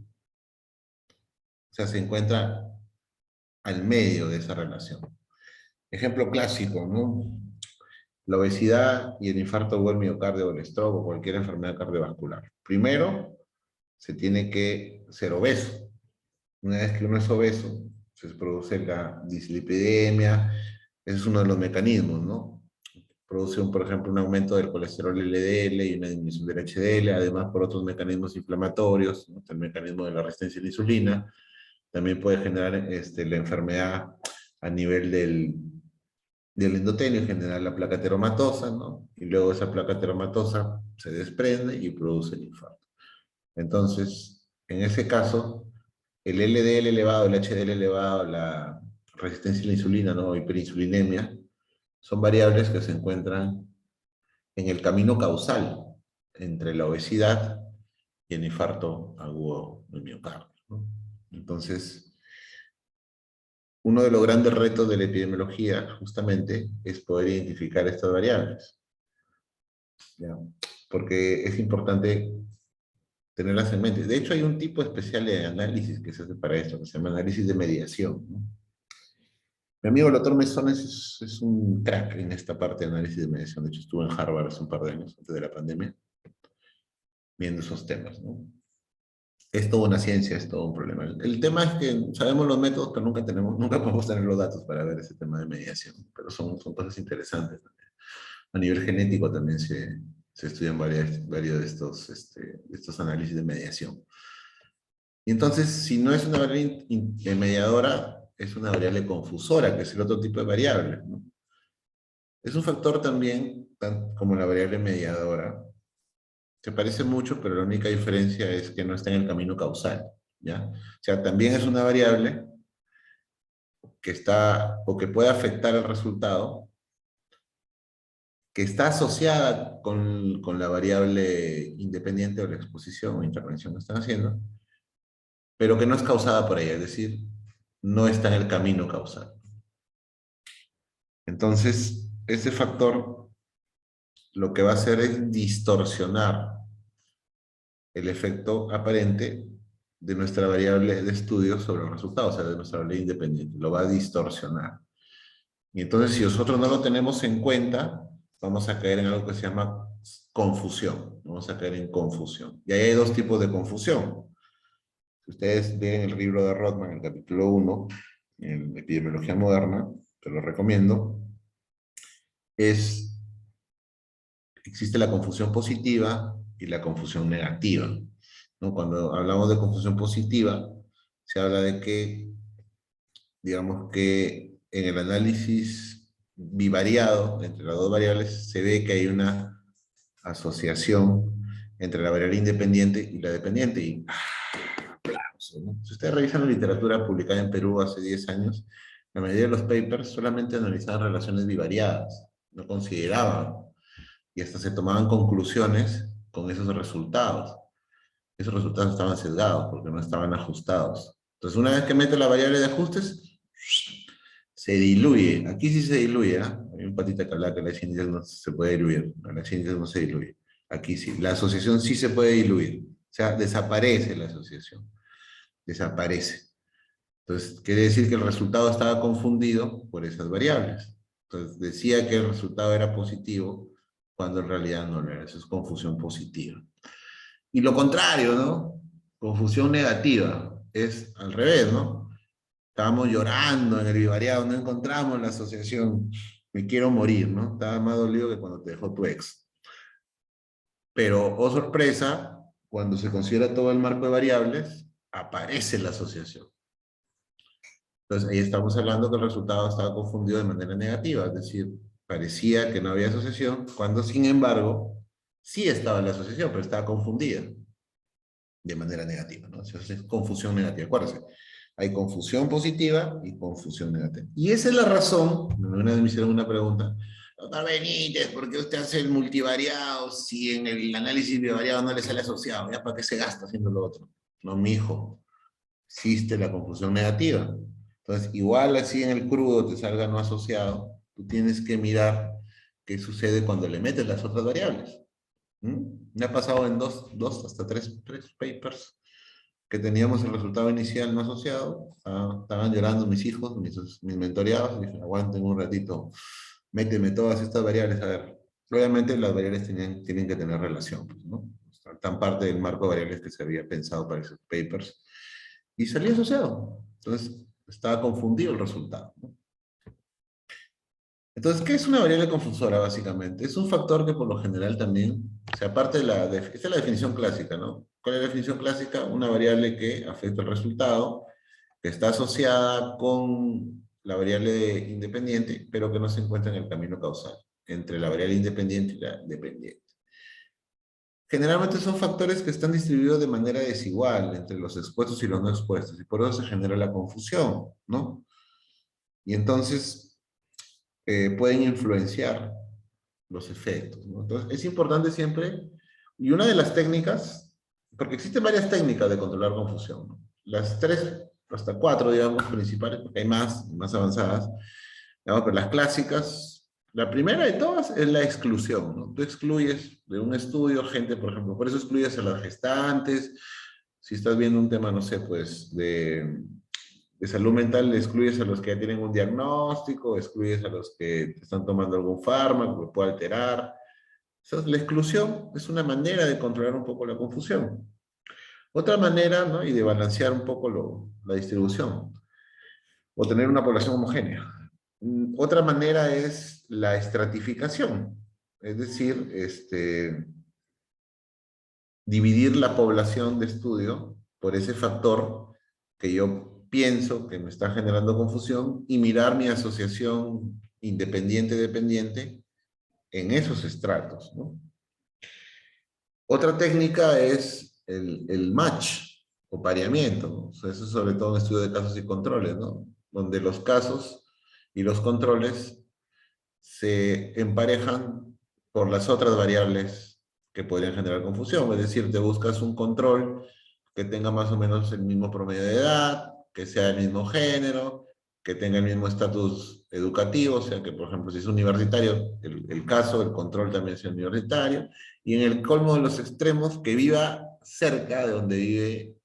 O sea, se encuentra al medio de esa relación. Ejemplo clásico, ¿no? La obesidad y el infarto agudo del miocardio o el stroke o cualquier enfermedad cardiovascular. Primero, se tiene que ser obeso. Una vez que uno es obeso, se produce la dislipidemia. Ese es uno de los mecanismos, ¿no? Produce, por ejemplo, un aumento del colesterol LDL y una disminución del HDL, además por otros mecanismos inflamatorios, ¿no? El mecanismo de la resistencia a la insulina. También puede generar la enfermedad a nivel del endotelio, generar la placa teromatosa, ¿no? Y luego esa placa teromatosa se desprende y produce el infarto. Entonces, en ese caso, el LDL elevado, el HDL elevado, la resistencia a la insulina, ¿no? Hiperinsulinemia, son variables que se encuentran en el camino causal entre la obesidad y el infarto agudo del miocardio, ¿no? Entonces, uno de los grandes retos de la epidemiología justamente es poder identificar estas variables, ¿ya? Porque es importante tenerlas en mente. De hecho, hay un tipo especial de análisis que se hace para esto, que se llama análisis de mediación, ¿no? Mi amigo el doctor Mesones es un crack en esta parte de análisis de mediación. De hecho, estuvo en Harvard hace un par de años, antes de la pandemia, viendo esos temas, ¿no? Es toda una ciencia, es todo un problema. El tema es que sabemos los métodos, pero nunca podemos tener los datos para ver ese tema de mediación. Pero son cosas interesantes. A nivel genético también se estudian varios de de estos análisis de mediación. Y entonces, si no es una variable mediadora, es una variable confusora, que es el otro tipo de variable, ¿no? Es un factor también, como la variable mediadora. Se parece mucho, pero la única diferencia es que no está en el camino causal, ¿ya? O sea, también es una variable que está, o que puede afectar el resultado, que está asociada con la variable independiente o la exposición o intervención que están haciendo, pero que no es causada por ella, es decir, no está en el camino causal. Entonces, ese factor lo que va a hacer es distorsionar el efecto aparente de nuestra variable de estudio sobre el resultado, o sea, de nuestra variable independiente. Lo va a distorsionar. Y entonces, si nosotros no lo tenemos en cuenta, vamos a caer en algo que se llama confusión. Vamos a caer en confusión. Y ahí hay dos tipos de confusión. Si ustedes leen el libro de Rothman, el capítulo 1, en Epidemiología Moderna, te lo recomiendo, existe la confusión positiva y la confusión negativa, ¿no? Cuando hablamos de confusión positiva, se habla de que, digamos que en el análisis bivariado entre las dos variables se ve que hay una asociación entre la variable independiente y la dependiente. Y aplauso, ¿no? Si ustedes revisan la literatura publicada en Perú hace 10 años, la mayoría de los papers solamente analizaban relaciones bivariadas, no consideraban, y hasta se tomaban conclusiones con esos resultados. Esos resultados estaban sesgados porque no estaban ajustados. Entonces, una vez que mete la variable de ajustes, se diluye. Aquí sí se diluye, ¿eh? Hay un patita que habla que la índice no se puede diluir. La índice no se diluye. Aquí sí. La asociación sí se puede diluir. O sea, desaparece la asociación. Desaparece. Entonces, quiere decir que el resultado estaba confundido por esas variables. Entonces, decía que el resultado era positivo cuando en realidad no lo era. Eso es confusión positiva. Y lo contrario, ¿no? Confusión negativa. Es al revés, ¿no? Estábamos llorando en el vivariado, no encontramos la asociación. Me quiero morir, ¿no? Estaba más dolido que cuando te dejó tu ex. Pero, oh sorpresa, cuando se considera todo el marco de variables, aparece la asociación. Entonces, ahí estamos hablando que el resultado estaba confundido de manera negativa, es decir, parecía que no había asociación, cuando sin embargo, sí estaba la asociación, pero estaba confundida de manera negativa, ¿no? Entonces, es confusión negativa. Acuérdense, hay confusión positiva y confusión negativa. Y esa es la razón, una vez me hicieron una pregunta, doctor Benítez, ¿por qué usted hace el multivariado si en el análisis bivariado no le sale asociado? ¿Ya para qué se gasta haciendo lo otro? No, mijo, existe la confusión negativa. Entonces, igual así en el crudo te salga no asociado, tú tienes que mirar qué sucede cuando le metes las otras variables. Me ha pasado en dos hasta tres papers que teníamos el resultado inicial no asociado. Estaban llorando mis hijos, mis mentoreados, y dije, aguanten un ratito, méteme todas estas variables, a ver. Obviamente las variables tienen que tener relación, pues, ¿no? Tan parte del marco de variables que se había pensado para esos papers. Y salía asociado. Entonces, estaba confundido el resultado, ¿no? Entonces, ¿qué es una variable confusora, básicamente? Es un factor que por lo general también, o sea, aparte de esta es la definición clásica, ¿no? ¿Cuál es la definición clásica? Una variable que afecta el resultado, que está asociada con la variable independiente, pero que no se encuentra en el camino causal, entre la variable independiente y la dependiente. Generalmente son factores que están distribuidos de manera desigual entre los expuestos y los no expuestos, y por eso se genera la confusión, ¿no? Y entonces pueden influenciar los efectos, ¿no? Entonces, es importante siempre, y una de las técnicas, porque existen varias técnicas de controlar confusión, ¿no? Las tres, hasta cuatro, digamos, principales, porque hay más avanzadas, digamos, pero las clásicas, la primera de todas es la exclusión, ¿no? Tú excluyes de un estudio gente, por ejemplo, por eso excluyes a las gestantes, si estás viendo un tema, no sé, pues, de salud mental, excluyes a los que ya tienen un diagnóstico, excluyes a los que están tomando algún fármaco que puede alterar. Entonces, la exclusión es una manera de controlar un poco la confusión. Otra manera, ¿no? Y de balancear un poco la distribución, o tener una población homogénea. Otra manera es la estratificación, es decir, dividir la población de estudio por ese factor que yo pienso que me está generando confusión y mirar mi asociación independiente-dependiente en esos estratos, ¿no? Otra técnica es el match o pareamiento, ¿no? O sea, eso es sobre todo en estudio de casos y controles, ¿no? Donde los casos y los controles se emparejan por las otras variables que podrían generar confusión. Es decir, te buscas un control que tenga más o menos el mismo promedio de edad, que sea del mismo género, que tenga el mismo estatus educativo, o sea que, por ejemplo, si es universitario, el caso, el control también sea universitario, y en el colmo de los extremos, que viva cerca de donde vive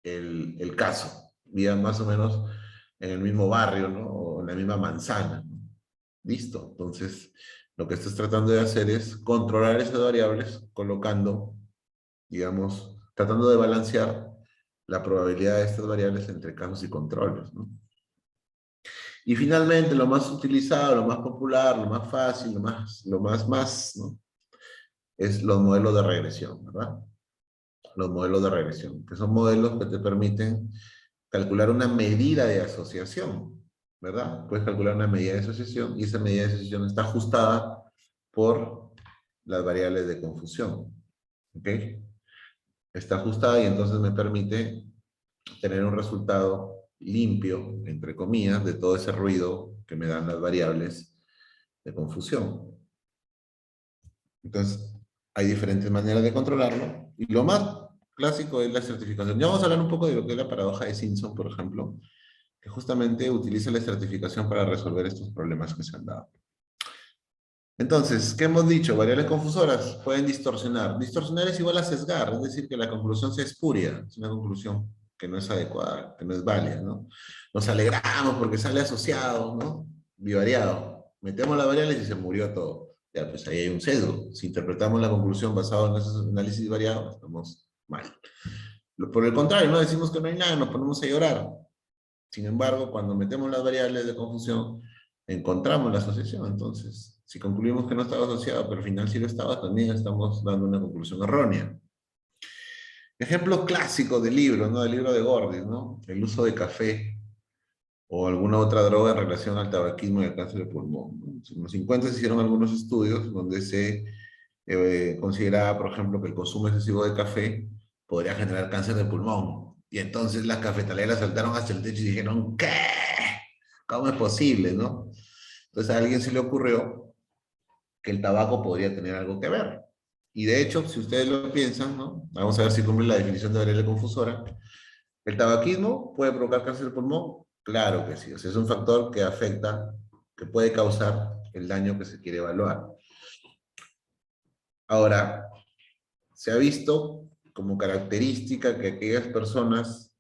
el caso, viva más o menos en el mismo barrio, ¿no? O en la misma manzana, ¿no? Listo. Entonces, lo que estás tratando de hacer es controlar esas variables colocando, digamos, tratando de balancear la probabilidad de estas variables entre casos y controles, ¿no? Y finalmente, lo más utilizado, lo más popular, lo más fácil, más, ¿no? Es los modelos de regresión, ¿verdad? Los modelos de regresión, que son modelos que te permiten calcular una medida de asociación, ¿verdad? Puedes calcular una medida de asociación y esa medida de asociación está ajustada por las variables de confusión, ¿ok? Está ajustada y entonces me permite tener un resultado limpio, entre comillas, de todo ese ruido que me dan las variables de confusión. Entonces, hay diferentes maneras de controlarlo, y lo más clásico es la estratificación. Ya vamos a hablar un poco de lo que es la paradoja de Simpson, por ejemplo, que justamente utiliza la estratificación para resolver estos problemas que se han dado. Entonces, ¿qué hemos dicho? Variables confusoras pueden distorsionar. Distorsionar es igual a sesgar, es decir, que la conclusión sea espuria, es una conclusión que no es adecuada, que no es válida, ¿no? Nos alegramos porque sale asociado, ¿no? Bivariado. Metemos las variables y se murió todo. Ya, pues ahí hay un sesgo. Si interpretamos la conclusión basada en esos análisis variados, estamos mal. Por el contrario, no decimos que no hay nada, nos ponemos a llorar. Sin embargo, cuando metemos las variables de confusión, encontramos la asociación. Entonces, si concluimos que no estaba asociado, pero al final sí lo estaba, también estamos dando una conclusión errónea. Ejemplo clásico del libro, ¿no? Del libro de Gordis, ¿no? El uso de café o alguna otra droga en relación al tabaquismo y al cáncer de pulmón, ¿no? En los 50 se hicieron algunos estudios donde se consideraba, por ejemplo, que el consumo excesivo de café podría generar cáncer de pulmón. Y entonces las cafetaleras saltaron hacia el techo y dijeron, ¿qué? ¿Cómo es posible, no? Entonces a alguien se le ocurrió que el tabaco podría tener algo que ver. Y de hecho, si ustedes lo piensan, ¿no? Vamos a ver si cumple la definición de variable confusora. ¿El tabaquismo puede provocar cáncer de pulmón? Claro que sí. O sea, es un factor que afecta, que puede causar el daño que se quiere evaluar. Ahora, se ha visto como característica que aquellas personas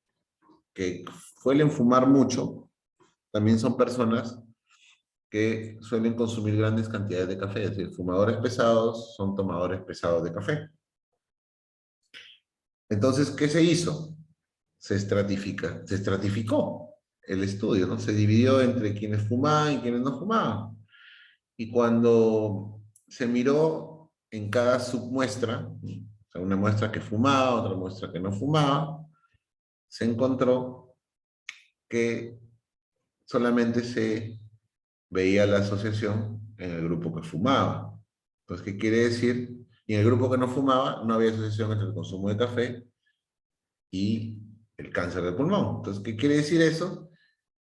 que suelen fumar mucho, también son personas que suelen consumir grandes cantidades de café. Es decir, fumadores pesados son tomadores pesados de café. Entonces, ¿qué se hizo? Se estratificó el estudio, ¿no? Se dividió entre quienes fumaban y quienes no fumaban. Y cuando se miró en cada submuestra, o sea, una muestra que fumaba, otra muestra que no fumaba, se encontró que solamente se veía la asociación en el grupo que fumaba. Entonces, ¿qué quiere decir? Y en el grupo que no fumaba no había asociación entre el consumo de café y el cáncer de pulmón. Entonces, ¿qué quiere decir eso?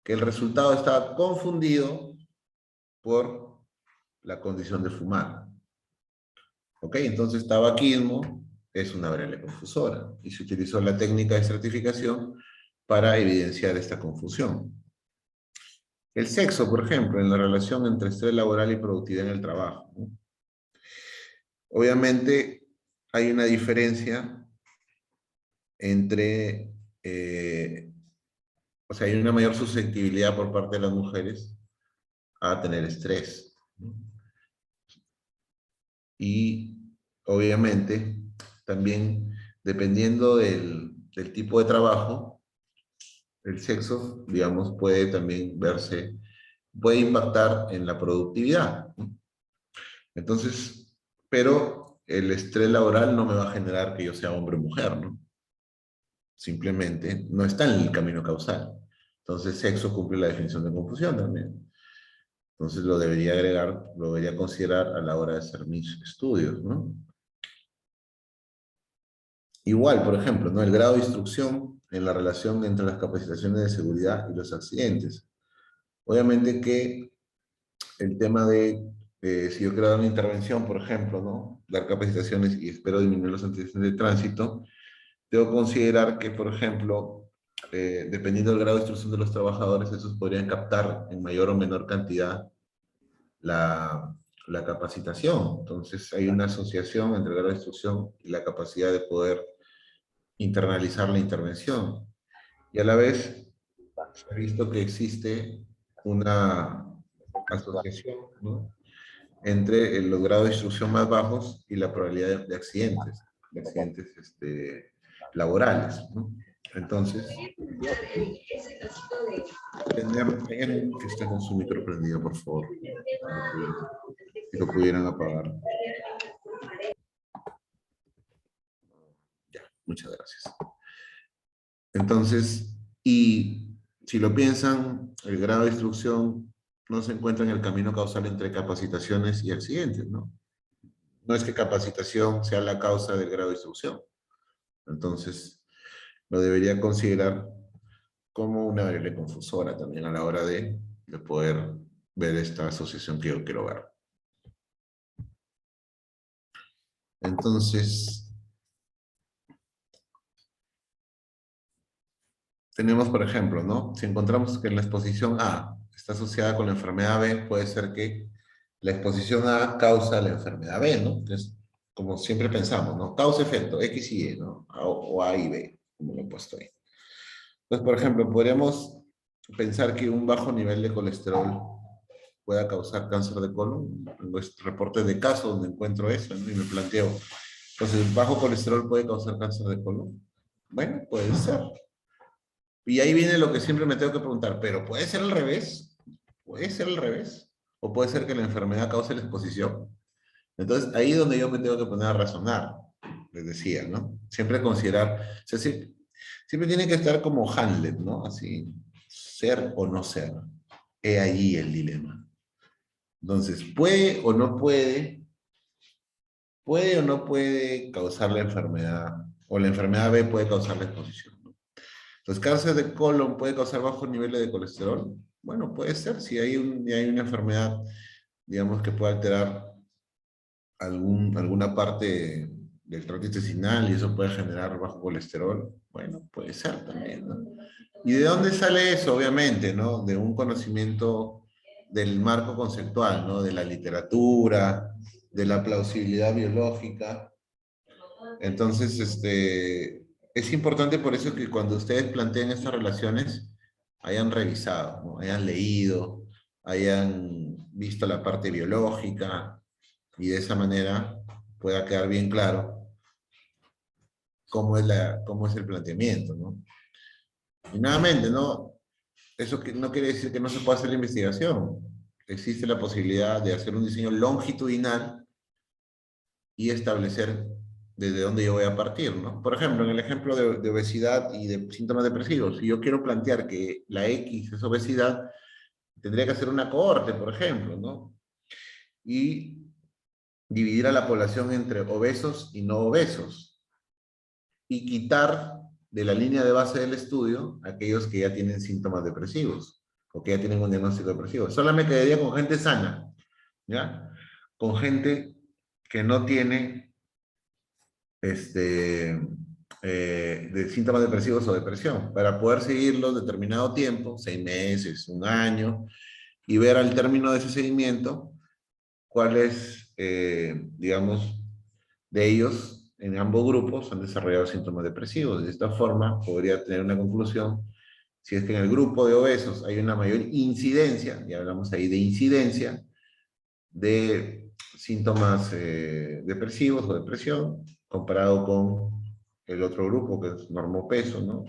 Que el resultado estaba confundido por la condición de fumar. ¿Ok? Entonces, tabaquismo es una variable confusora y se utilizó la técnica de estratificación para evidenciar esta confusión. El sexo, por ejemplo, en la relación entre estrés laboral y productividad en el trabajo, ¿no? Obviamente hay una diferencia entre, o sea, hay una mayor susceptibilidad por parte de las mujeres a tener estrés, ¿no? Y obviamente también dependiendo del tipo de trabajo, el sexo, digamos, puede también verse, puede impactar en la productividad, ¿no? Entonces, pero el estrés laboral no me va a generar que yo sea hombre o mujer, ¿no? Simplemente no está en el camino causal. Entonces, sexo cumple la definición de confusión también. Entonces, lo debería agregar, lo debería considerar a la hora de hacer mis estudios, ¿no? Igual, por ejemplo, ¿no? El grado de instrucción en la relación entre las capacitaciones de seguridad y los accidentes. Obviamente que el tema de, si yo quiero dar una intervención, por ejemplo, ¿no? Dar capacitaciones y espero disminuir los accidentes de tránsito, debo considerar que, por ejemplo, dependiendo del grado de instrucción de los trabajadores, esos podrían captar en mayor o menor cantidad la capacitación. Entonces, hay una asociación entre el grado de instrucción y la capacidad de poder internalizar la intervención. Y a la vez, se ha visto que existe una asociación, ¿no? Entre los grados de instrucción más bajos y la probabilidad de accidentes laborales, ¿no? Entonces, hay alguien que está con su micro prendido, por favor, si lo pudieran apagar. Ya, muchas gracias. Entonces, y si lo piensan, el grado de instrucción no se encuentra en el camino causal entre capacitaciones y accidentes, ¿no? No es que capacitación sea la causa del grado de instrucción. Entonces, lo debería considerar como una variable confusora también a la hora de poder ver esta asociación que yo quiero ver. Entonces, tenemos, por ejemplo, ¿no? Si encontramos que la exposición A está asociada con la enfermedad B, puede ser que la exposición A causa la enfermedad B, ¿no? Entonces, como siempre pensamos, ¿no? Causa-efecto, X y Y, ¿no? O A y B, como lo he puesto ahí. Entonces, por ejemplo, podríamos pensar que un bajo nivel de colesterol pueda causar cáncer de colon. Tengo este reporte de caso donde encuentro eso, ¿no? Y me planteo, entonces, ¿el bajo colesterol puede causar cáncer de colon? Bueno, puede ser. Y ahí viene lo que siempre me tengo que preguntar, ¿pero puede ser al revés? ¿Puede ser al revés? ¿O puede ser que la enfermedad cause la exposición? Entonces, ahí es donde yo me tengo que poner a razonar, les decía, ¿no? Siempre considerar, o sea, siempre tiene que estar como Hamlet, ¿no? Así, ser o no ser. He allí el dilema. Entonces, puede o no puede causar la enfermedad, o la enfermedad B puede causar la exposición, ¿no? Entonces, cáncer de colon puede causar bajos niveles de colesterol. Bueno, puede ser, si hay una enfermedad, digamos, que puede alterar alguna parte del tracto intestinal y eso puede generar bajo colesterol, bueno, puede ser también, ¿no? ¿Y de dónde sale eso? Obviamente, ¿no? De un conocimiento del marco conceptual, ¿no? De la literatura, de la plausibilidad biológica. Entonces, es importante por eso que cuando ustedes planteen estas relaciones, hayan revisado, ¿no? Hayan leído, hayan visto la parte biológica, y de esa manera pueda quedar bien claro cómo es el planteamiento, ¿no? Y nuevamente, ¿no? Eso no quiere decir que no se pueda hacer la investigación. Existe la posibilidad de hacer un diseño longitudinal y establecer desde dónde yo voy a partir, ¿no? Por ejemplo, en el ejemplo de obesidad y de síntomas depresivos, si yo quiero plantear que la X es obesidad, tendría que hacer una cohorte, por ejemplo, ¿no? Y dividir a la población entre obesos y no obesos, y quitar de la línea de base del estudio aquellos que ya tienen síntomas depresivos o que ya tienen un diagnóstico depresivo. Solo me quedaría con gente sana, ¿ya? Con gente que no tiene de síntomas depresivos o depresión, para poder seguirlos determinado tiempo, 6 meses, un año, y ver al término de ese seguimiento cuáles, digamos, de ellos, en ambos grupos, han desarrollado síntomas depresivos. De esta forma, podría tener una conclusión, si es que en el grupo de obesos hay una mayor incidencia, y hablamos ahí de incidencia, de síntomas depresivos o depresión, comparado con el otro grupo, que es normopeso, ¿no?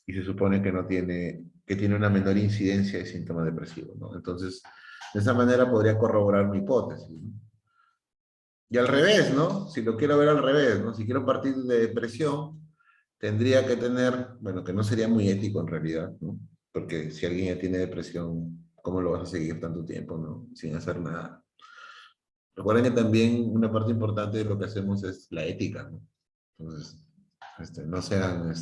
Y se supone que no tiene, que tiene una menor incidencia de síntomas depresivos, ¿no? Entonces, de esa manera podría corroborar mi hipótesis, ¿no? Y al revés, ¿no? Si lo quiero ver al revés, ¿no? Si quiero partir de depresión, tendría que tener, bueno, que no sería muy ético en realidad, ¿no? Porque si alguien ya tiene depresión, ¿cómo lo vas a seguir tanto tiempo, ¿no? Sin hacer nada. Recuerden que también una parte importante de lo que hacemos es la ética, ¿no? Entonces, no sean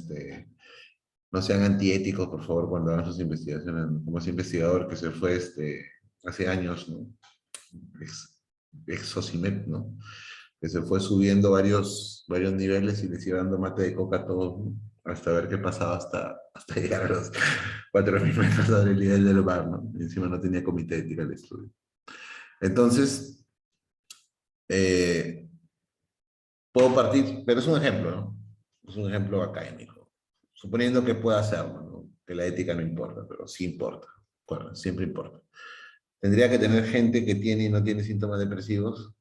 antiéticos, por favor, cuando hagan sus investigaciones. Como ese investigador que se fue hace años, ¿no? Exocimet, ¿no? Que se fue subiendo varios niveles y les iba dando mate de coca a todos, ¿no? Hasta ver qué pasaba, hasta llegar a los 4.000 metros sobre el nivel del mar, ¿no? Y encima no tenía comité de ética de estudio. Entonces, puedo partir, pero es un ejemplo, ¿no? Es un ejemplo académico. Suponiendo que pueda hacerlo, ¿no? Que la ética no importa, pero sí importa. Bueno, siempre importa. Tendría que tener gente que tiene y no tiene síntomas depresivos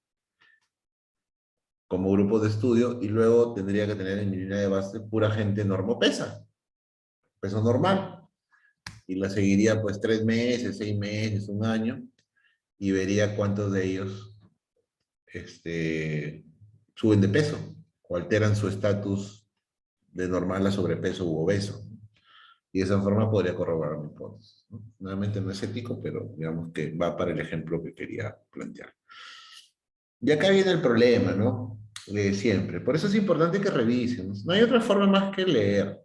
como grupo de estudio, y luego tendría que tener en mi línea de base pura gente normopesa, peso normal, y la seguiría pues 3 meses, 6 meses, un año, y vería cuántos de ellos suben de peso o alteran su estatus de normal a sobrepeso u obeso. Y de esa forma podría corroborar mi hipótesis, ¿no? Nuevamente no es ético, pero digamos que va para el ejemplo que quería plantear. Y acá viene el problema, ¿no? Siempre. Por eso es importante que revisen. No hay otra forma más que leer.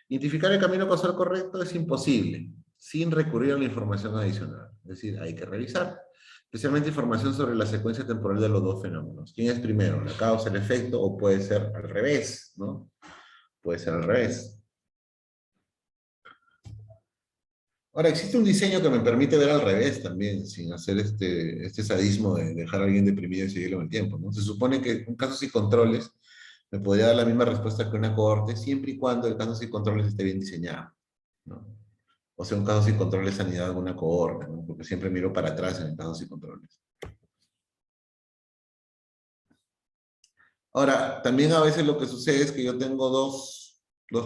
Identificar el camino causal correcto es imposible, sin recurrir a la información adicional. Es decir, hay que revisar. Especialmente información sobre la secuencia temporal de los dos fenómenos. ¿Quién es primero? ¿La causa, el efecto? ¿O puede ser al revés, ¿no? Puede ser al revés. Ahora, existe un diseño que me permite ver al revés también, sin hacer este sadismo de dejar a alguien deprimido y seguirlo en el tiempo, ¿no? Se supone que un casos y controles me podría dar la misma respuesta que una cohorte, siempre y cuando el casos y controles esté bien diseñado, ¿no? O sea, un casos y controles sanidad de una cohorte, ¿no? Porque siempre miro para atrás en el casos y controles. Ahora, también a veces lo que sucede es que yo tengo dos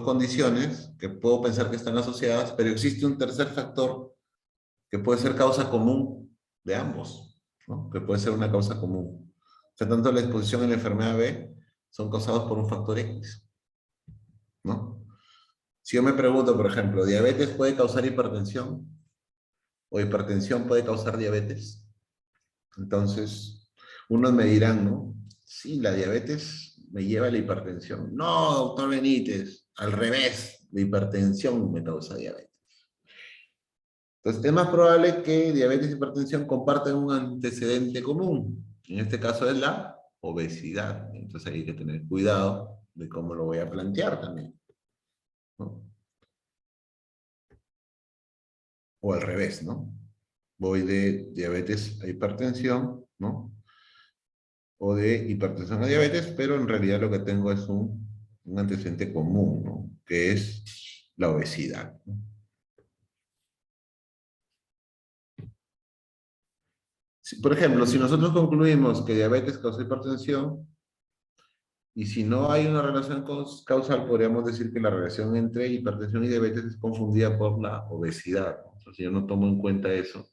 condiciones que puedo pensar que están asociadas, pero existe un tercer factor que puede ser causa común de ambos, ¿no? Que puede ser una causa común. O sea, tanto la exposición y la enfermedad B son causados por un factor X, ¿no? Si yo me pregunto, por ejemplo, ¿diabetes puede causar hipertensión? ¿O hipertensión puede causar diabetes? Entonces, unos me dirán, ¿no? Sí, la diabetes me lleva a la hipertensión. No, doctor Benítez, al revés, la hipertensión me causa diabetes. Entonces, es más probable que diabetes y hipertensión compartan un antecedente común. En este caso es la obesidad. Entonces hay que tener cuidado de cómo lo voy a plantear también, ¿no? O al revés, ¿no? Voy de diabetes a hipertensión, ¿no? O de hipertensión a diabetes, pero en realidad lo que tengo es un antecedente común, ¿no? Que es la obesidad, ¿no? Por ejemplo, si nosotros concluimos que diabetes causa hipertensión, y si no hay una relación causal, podríamos decir que la relación entre hipertensión y diabetes es confundida por la obesidad, ¿no? Entonces, si yo no tomo en cuenta eso,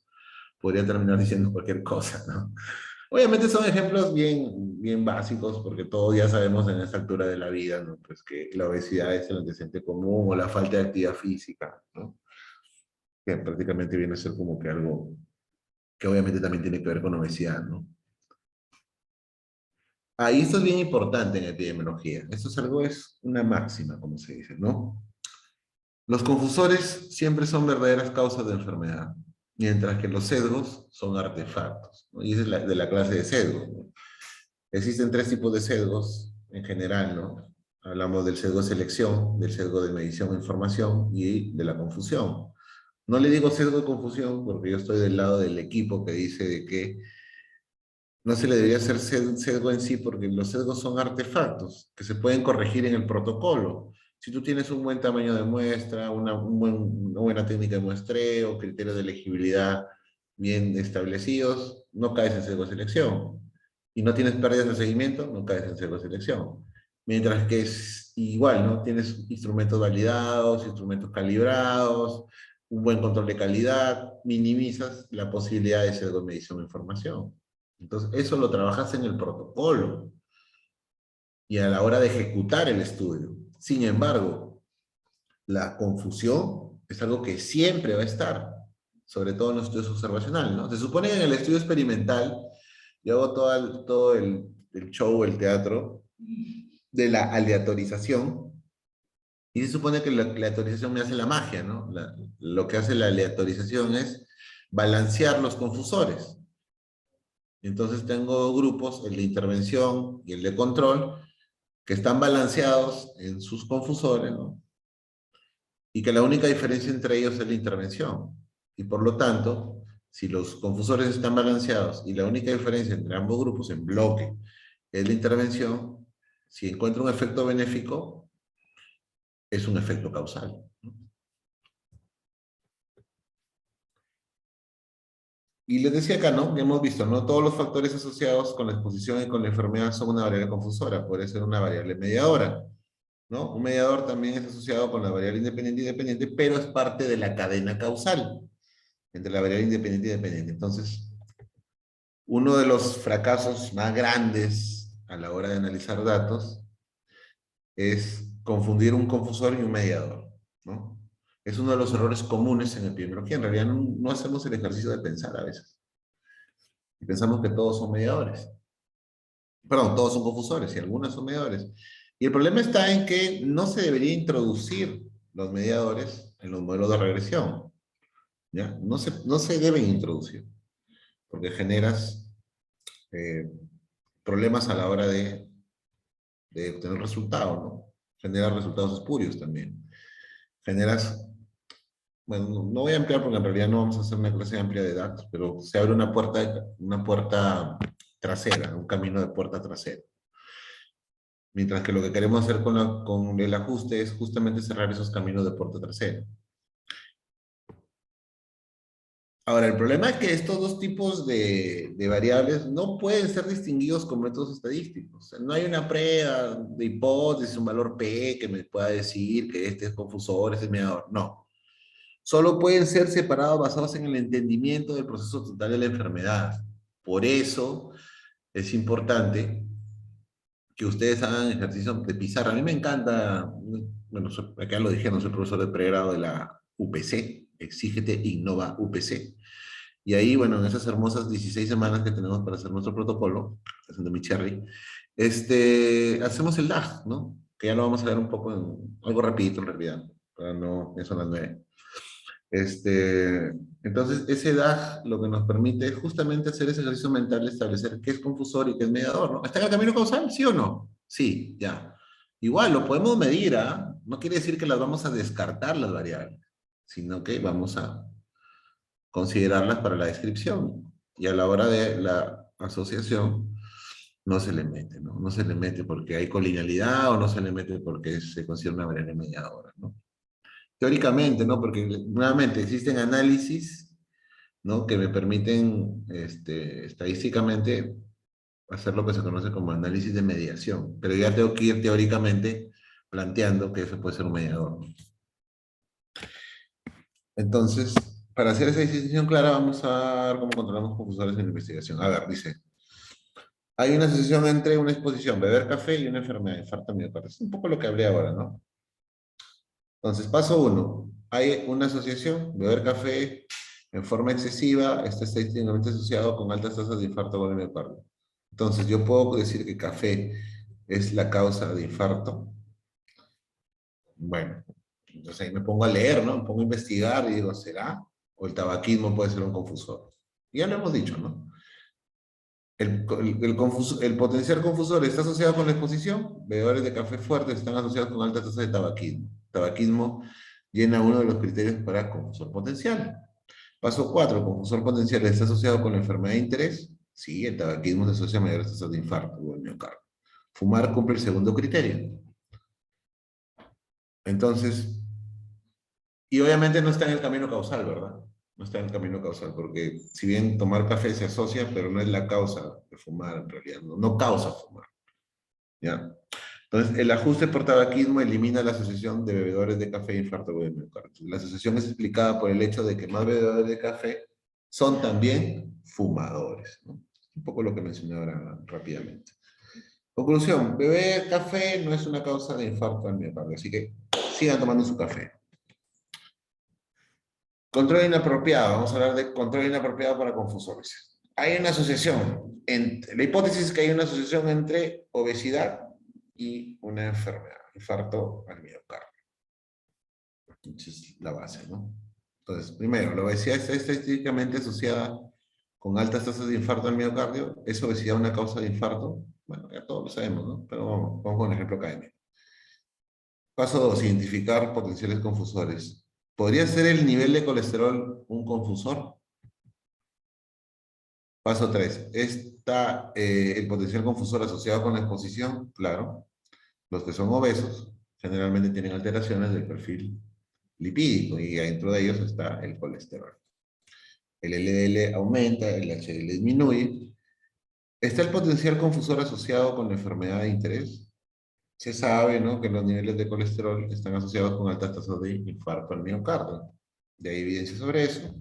podría terminar diciendo cualquier cosa, ¿no? Obviamente son ejemplos bien básicos, porque todos ya sabemos en esta altura de la vida, ¿no? Pues que la obesidad es el antecedente común, o la falta de actividad física, ¿no? Que prácticamente viene a ser como que algo que obviamente también tiene que ver con obesidad, ¿no? Ah, y esto es bien importante en epidemiología. Esto es algo, es una máxima, como se dice, ¿no? Los confusores siempre son verdaderas causas de enfermedad, mientras que los sesgos son artefactos, ¿no? Y esa es de la clase de sesgos, ¿no? Existen 3 tipos de sesgos en general, ¿no? Hablamos del sesgo de selección, del sesgo de medición de información y de la confusión. No le digo sesgo de confusión porque yo estoy del lado del equipo que dice de que no se le debería hacer sesgo en sí, porque los sesgos son artefactos que se pueden corregir en el protocolo. Si tú tienes un buen tamaño de muestra, una buena técnica de muestreo, criterios de elegibilidad bien establecidos, no caes en sesgo de selección. Y no tienes pérdidas de seguimiento, no caes en sesgo de selección. Mientras que es igual, ¿no? Tienes instrumentos validados, instrumentos calibrados, un buen control de calidad, minimizas la posibilidad de sesgo de medición de información. Entonces, eso lo trabajas en el protocolo y a la hora de ejecutar el estudio. Sin embargo, la confusión es algo que siempre va a estar, sobre todo en los estudios observacionales, ¿no? Se supone que en el estudio experimental yo hago el show, el teatro, de la aleatorización, y se supone que la aleatorización me hace la magia, ¿no? Lo que hace la aleatorización es balancear los confusores. Entonces tengo grupos, el de intervención y el de control, que están balanceados en sus confusores, ¿no? Y que la única diferencia entre ellos es la intervención. Y por lo tanto, si los confusores están balanceados y la única diferencia entre ambos grupos en bloque es la intervención, si encuentro un efecto benéfico, es un efecto causal. Y les decía acá, ¿no? Ya hemos visto, ¿no? Todos los factores asociados con la exposición y con la enfermedad son una variable confusora, puede ser una variable mediadora, ¿no? Un mediador también es asociado con la variable independiente y dependiente, pero es parte de la cadena causal entre la variable independiente y dependiente. Entonces, uno de los fracasos más grandes a la hora de analizar datos es confundir un confusor y un mediador, ¿no? Es uno de los errores comunes en epidemiología. En realidad no hacemos el ejercicio de pensar a veces. Y pensamos que todos son mediadores. Perdón, todos son confusores y algunos son mediadores. Y el problema está en que no se debería introducir los mediadores en los modelos de regresión. ¿Ya? No se deben introducir, porque generas problemas a la hora de obtener resultados, ¿no? Generas resultados espurios también. Generas, bueno, no voy a ampliar porque en realidad no vamos a hacer una clase amplia de datos, pero se abre una puerta trasera, un camino de puerta trasera. Mientras que lo que queremos hacer con el ajuste es justamente cerrar esos caminos de puerta trasera. Ahora, el problema es que estos dos tipos de variables no pueden ser distinguidos con métodos estadísticos. O sea, no hay una prueba de hipótesis, un valor P que me pueda decir que este es confusor, este es mediador. No. Solo pueden ser separados basados en el entendimiento del proceso total de la enfermedad. Por eso es importante que ustedes hagan ejercicio de pizarra. A mí me encanta, bueno, acá lo dije, no soy profesor de pregrado de la UPC, Exígete Innova UPC. Y ahí, bueno, en esas hermosas 16 semanas que tenemos para hacer nuestro protocolo, haciendo mi cherry, hacemos el DAG, ¿no? Que ya lo vamos a ver un poco, algo rapidito en realidad, para no, ya son las 9. Entonces, ese DAG lo que nos permite es justamente hacer ese ejercicio mental de establecer qué es confusor y qué es mediador, ¿no? ¿Está en el camino causal? ¿Sí o no? Sí, ya. Igual, lo podemos medir, ¿ah? No quiere decir que las vamos a descartar las variables, sino que vamos a considerarlas para la descripción. Y a la hora de la asociación, no se le mete, ¿no? No se le mete porque hay colinealidad o no se le mete porque se considera una variable mediadora, ¿no? Teóricamente, ¿no? Porque nuevamente existen análisis, ¿no? Que me permiten estadísticamente hacer lo que se conoce como análisis de mediación. Pero ya tengo que ir teóricamente planteando que eso puede ser un mediador. Entonces, para hacer esa distinción clara, vamos a ver cómo controlamos confusores en la investigación. A ver, dice, hay una asociación entre una exposición, beber café y una enfermedad, infarto miocardio. Es un poco lo que hablé ahora, ¿no? Entonces, paso 1. Hay una asociación, beber café en forma excesiva está estadísticamente asociado con altas tasas de infarto agudo miocardio. Entonces, yo puedo decir que café es la causa de infarto. Bueno, entonces ahí me pongo a leer, ¿no? Me pongo a investigar y digo, ¿será? O el tabaquismo puede ser un confusor. Ya lo hemos dicho, ¿no? El potencial confusor está asociado con la exposición. Bebedores de café fuertes están asociados con altas tasas de tabaquismo. Tabaquismo llena uno de los criterios para confusor potencial. Paso 4. Confusor potencial está asociado con la enfermedad de interés. Sí, el tabaquismo se asocia a mayores tasas de infarto o el miocardio. Fumar cumple el segundo criterio. Entonces, y obviamente no está en el camino causal, ¿verdad? No está en el camino causal, porque si bien tomar café se asocia, pero no es la causa de fumar en realidad, no causa fumar. ¿Ya? Entonces, el ajuste por tabaquismo elimina la asociación de bebedores de café e infarto agudo de miocardio. La asociación es explicada por el hecho de que más bebedores de café son también fumadores, ¿no? Un poco lo que mencioné ahora rápidamente. Conclusión, beber café no es una causa de infarto al miocardio, así que sigan tomando su café. Control inapropiado, vamos a hablar de control inapropiado para confusores. Hay una asociación, la hipótesis es que hay una asociación entre obesidad y una enfermedad, infarto al miocardio. Esa es la base, ¿no? Entonces, primero, la obesidad está estadísticamente asociada con altas tasas de infarto al miocardio. ¿Es obesidad una causa de infarto? Bueno, ya todos lo sabemos, ¿no? Pero vamos con un ejemplo académico. Paso 2, identificar potenciales confusores. ¿Podría ser el nivel de colesterol un confusor? Paso 3, ¿está el potencial confusor asociado con la exposición? Claro. Los que son obesos generalmente tienen alteraciones del perfil lipídico y dentro de ellos está el colesterol. El LDL aumenta, el HDL disminuye. ¿Está el potencial confusor asociado con la enfermedad de interés? Se sabe, ¿no?, que los niveles de colesterol están asociados con altas tasas de infarto al miocardio. Ya hay evidencia sobre eso.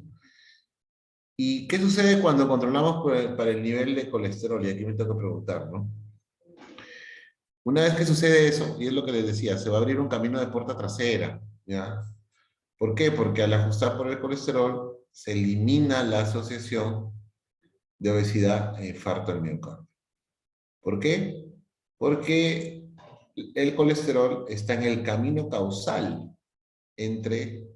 ¿Y qué sucede cuando controlamos para el nivel de colesterol? Y aquí me toca preguntar, ¿no? Una vez que sucede eso, y es lo que les decía, se va a abrir un camino de puerta trasera, ¿ya? ¿Por qué? Porque al ajustar por el colesterol, se elimina la asociación de obesidad e infarto al miocardio. ¿Por qué? Porque el colesterol está en el camino causal entre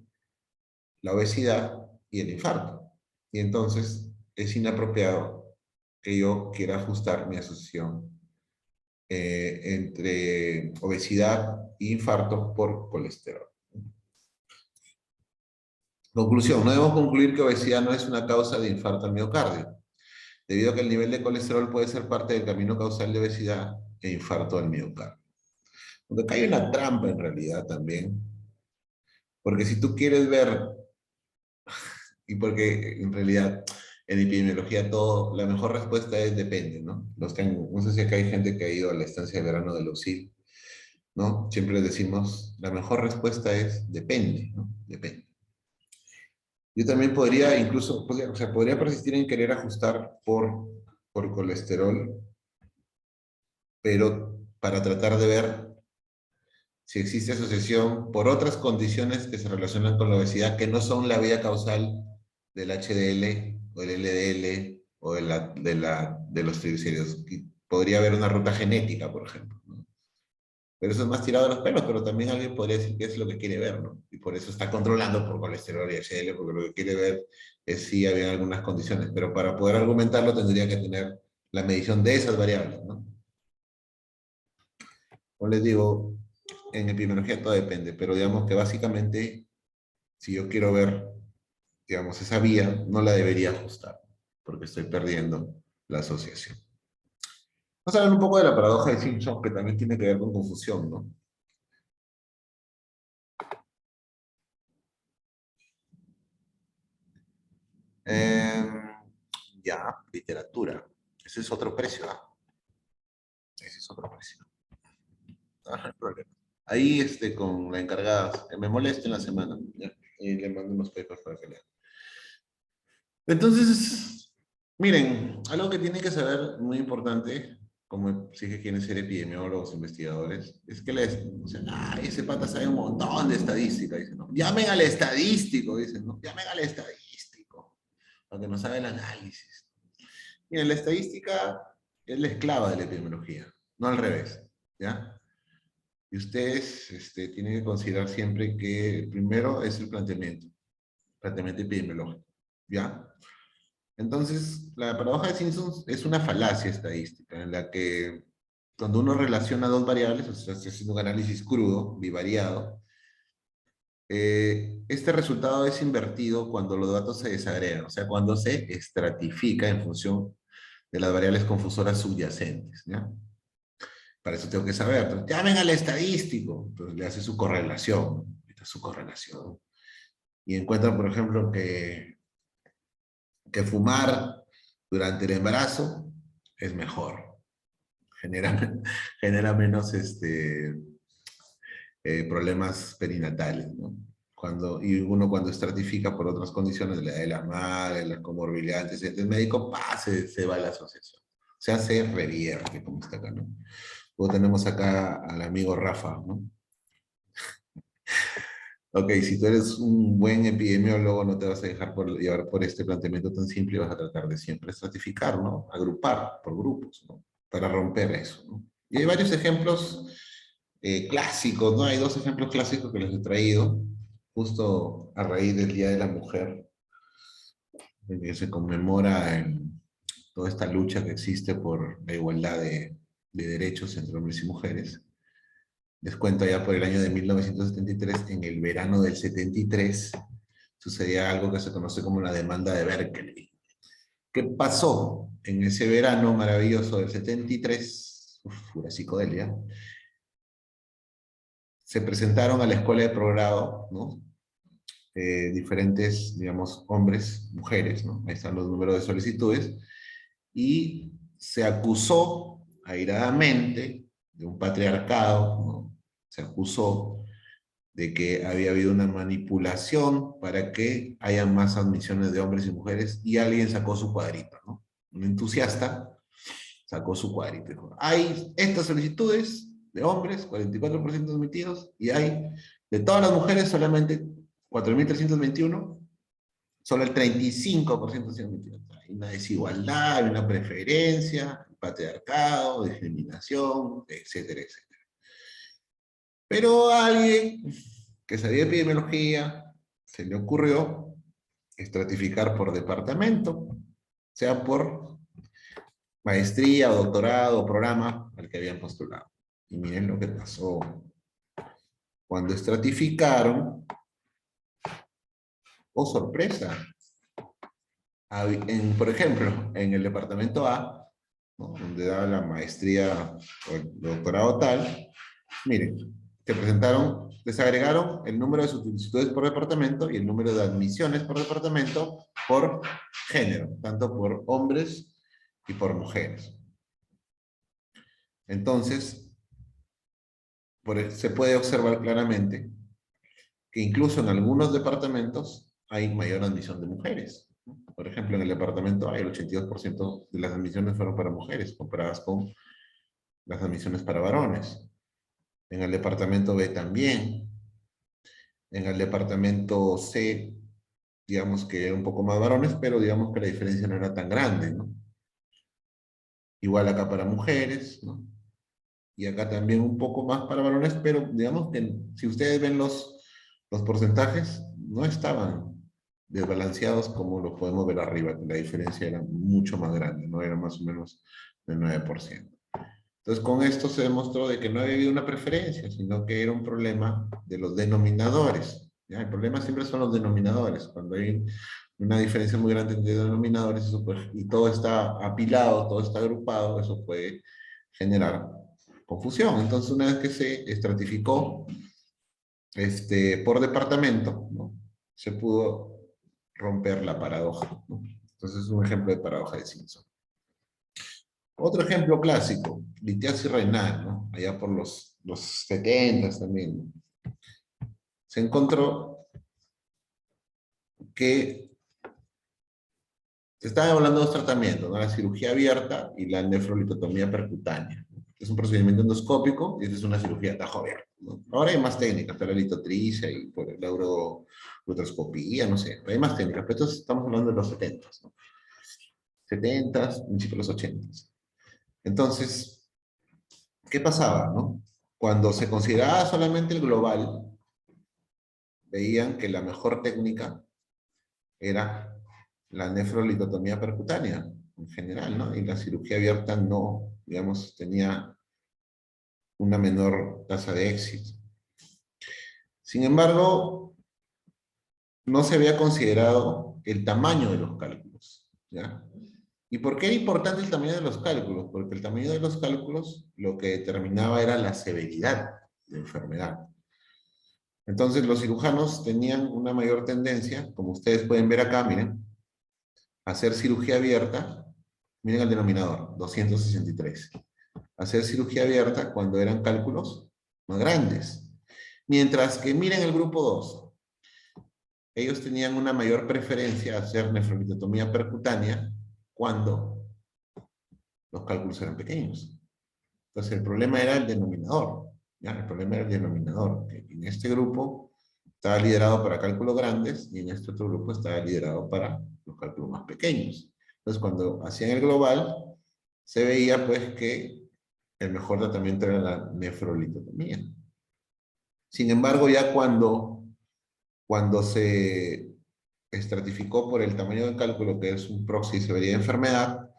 la obesidad y el infarto. Y entonces es inapropiado que yo quiera ajustar mi asociación entre obesidad e infarto por colesterol. Conclusión, no debemos concluir que obesidad no es una causa de infarto al miocardio, debido a que el nivel de colesterol puede ser parte del camino causal de obesidad e infarto al miocardio. Porque acá hay una trampa en realidad también, porque si tú quieres ver, y porque en realidad en epidemiología todo, la mejor respuesta es depende, ¿no? No sé si acá hay gente que ha ido a la estancia de verano de UCIL, ¿no? Siempre decimos, la mejor respuesta es depende, ¿no? Depende. Yo también podría incluso, o sea, podría persistir en querer ajustar por colesterol, pero para tratar de ver si existe asociación por otras condiciones que se relacionan con la obesidad, que no son la vía causal del HDL o el LDL o de los triglicéridos. Podría haber una ruta genética, por ejemplo, ¿no? Pero eso es más tirado de los pelos, pero también alguien podría decir que es lo que quiere ver, ¿no? Y por eso está controlando por colesterol y HDL, porque lo que quiere ver es si había algunas condiciones. Pero para poder argumentarlo tendría que tener la medición de esas variables, ¿no? Como les digo, en epidemiología todo depende, pero digamos que básicamente, si yo quiero ver, digamos, esa vía, no la debería ajustar, porque estoy perdiendo la asociación. Vamos a hablar un poco de la paradoja de Simpson, que también tiene que ver con confusión, ¿no? Ya, literatura. Ese es otro precio, ¿ah? Ese es otro precio. Ah, no hay problema. Ahí, con la encargada, que me moleste en la semana, ¿ya? Y le mando unos papers para que lean. Entonces, miren, algo que tienen que saber, muy importante, como si que quieren ser epidemiólogos, investigadores, es que o sea, ay, ese pata sabe un montón de estadística, dicen, ¿no? Llamen al estadístico, dicen, ¿no? Llamen al estadístico, porque no sabe el análisis. Miren, la estadística es la esclava de la epidemiología, no al revés, ¿ya? Y ustedes tienen que considerar siempre que primero es el planteamiento epidemiológico, ¿ya? Entonces, la paradoja de Simpson es una falacia estadística en la que cuando uno relaciona dos variables, o sea, está haciendo un análisis crudo, bivariado, este resultado es invertido cuando los datos se desagregan, o sea, cuando se estratifica en función de las variables confusoras subyacentes, ¿ya? Para eso tengo que saber. Entonces, llamen al estadístico. Entonces le hace su correlación, ¿no? Su correlación. Y encuentran, por ejemplo, que fumar durante el embarazo es mejor. genera menos problemas perinatales, ¿no? Y uno cuando estratifica por otras condiciones, la edad de la madre, las comorbilidades, antecedentes médicos, se va a la asociación. O sea, se revierte, como está acá, ¿no? Luego tenemos acá al amigo Rafa, ¿no? Ok, si tú eres un buen epidemiólogo, no te vas a dejar llevar por este planteamiento tan simple y vas a tratar de siempre estratificar, ¿no? Agrupar por grupos, ¿no? Para romper eso, ¿no? Y hay varios ejemplos clásicos, ¿no? Hay dos ejemplos clásicos que les he traído, justo a raíz del Día de la Mujer, en que se conmemora toda esta lucha que existe por la igualdad de derechos entre hombres y mujeres. Les cuento, ya por el año de 1973, en el verano del 73, sucedía algo que se conoce como la demanda de Berkeley. ¿Qué pasó en ese verano maravilloso del 73? Pura psicodelia. Se presentaron a la escuela de progrado, ¿no? Diferentes, digamos, hombres, mujeres, ¿no? Ahí están los números de solicitudes, y se acusó airadamente de un patriarcado, ¿no? Se acusó de que había habido una manipulación para que haya más admisiones de hombres y mujeres, y alguien sacó su cuadrito, ¿no? Un entusiasta sacó su cuadrito. Dijo, hay estas solicitudes de hombres, 44% admitidos, y hay de todas las mujeres solamente 4.321, solo el 35% se admitido. Hay una desigualdad, hay una preferencia, patriarcado, discriminación, etcétera, etcétera. Pero a alguien que sabía epidemiología se le ocurrió estratificar por departamento, sea por maestría o doctorado o programa al que habían postulado. Y miren lo que pasó. Cuando estratificaron, ¡oh sorpresa! Por ejemplo, en el departamento A, ¿no? Donde da la maestría o el doctorado tal, miren, se presentaron, les agregaron el número de solicitudes por departamento y el número de admisiones por departamento por género, tanto por hombres y por mujeres. Entonces, se puede observar claramente que incluso en algunos departamentos hay mayor admisión de mujeres. Por ejemplo, en el departamento A, el 82% de las admisiones fueron para mujeres, comparadas con las admisiones para varones. En el departamento B también. En el departamento C, digamos que era un poco más varones, pero digamos que la diferencia no era tan grande, ¿no? Igual acá para mujeres, ¿no? Y acá también un poco más para varones, pero digamos que si ustedes ven los porcentajes, no estaban desbalanceados como lo podemos ver arriba, que la diferencia era mucho más grande, no era más o menos del 9%. Entonces con esto se demostró de que no había habido una preferencia, sino que era un problema de los denominadores. ¿Ya? El problema siempre son los denominadores. Cuando hay una diferencia muy grande entre denominadores y todo está apilado, todo está agrupado, eso puede generar confusión. Entonces una vez que se estratificó por departamento, ¿no? Se pudo romper la paradoja, ¿no? Entonces es un ejemplo de paradoja de Simpson. Otro ejemplo clásico, litiasis renal, ¿no? Allá por los 70 también, ¿no? Se encontró que se estaban hablando de dos tratamientos, ¿no? La cirugía abierta y la nefrolitotomía percutánea. Es un procedimiento endoscópico y es una cirugía a tajo abierto, ¿no? Ahora hay más técnicas, está la litotricia y por la uretroscopía, no sé, hay más técnicas, pero estamos hablando de los 70, ¿no? 70, principios de los 80. Entonces, ¿qué pasaba, no? Cuando se consideraba solamente el global, veían que la mejor técnica era la nefrolitotomía percutánea, en general, ¿no? Y la cirugía abierta no, digamos, tenía una menor tasa de éxito. Sin embargo, no se había considerado el tamaño de los cálculos, ¿ya? ¿Y por qué era importante el tamaño de los cálculos? Porque el tamaño de los cálculos lo que determinaba era la severidad de la enfermedad. Entonces los cirujanos tenían una mayor tendencia, como ustedes pueden ver acá, miren, a hacer cirugía abierta. Miren el denominador, 263. hacer cirugía abierta cuando eran cálculos más grandes. Mientras que miren el grupo 2, ellos tenían una mayor preferencia a hacer nefrolitotomía percutánea cuando los cálculos eran pequeños. Entonces el problema era el denominador. ¿Ya? El problema era el denominador. Que en este grupo estaba liderado para cálculos grandes y en este otro grupo estaba liderado para los cálculos más pequeños. Entonces cuando hacían el global, se veía pues que el mejor tratamiento era la nefrolitotomía. Sin embargo, ya cuando se estratificó por el tamaño del cálculo, que es un proxy y severidad de enfermedad,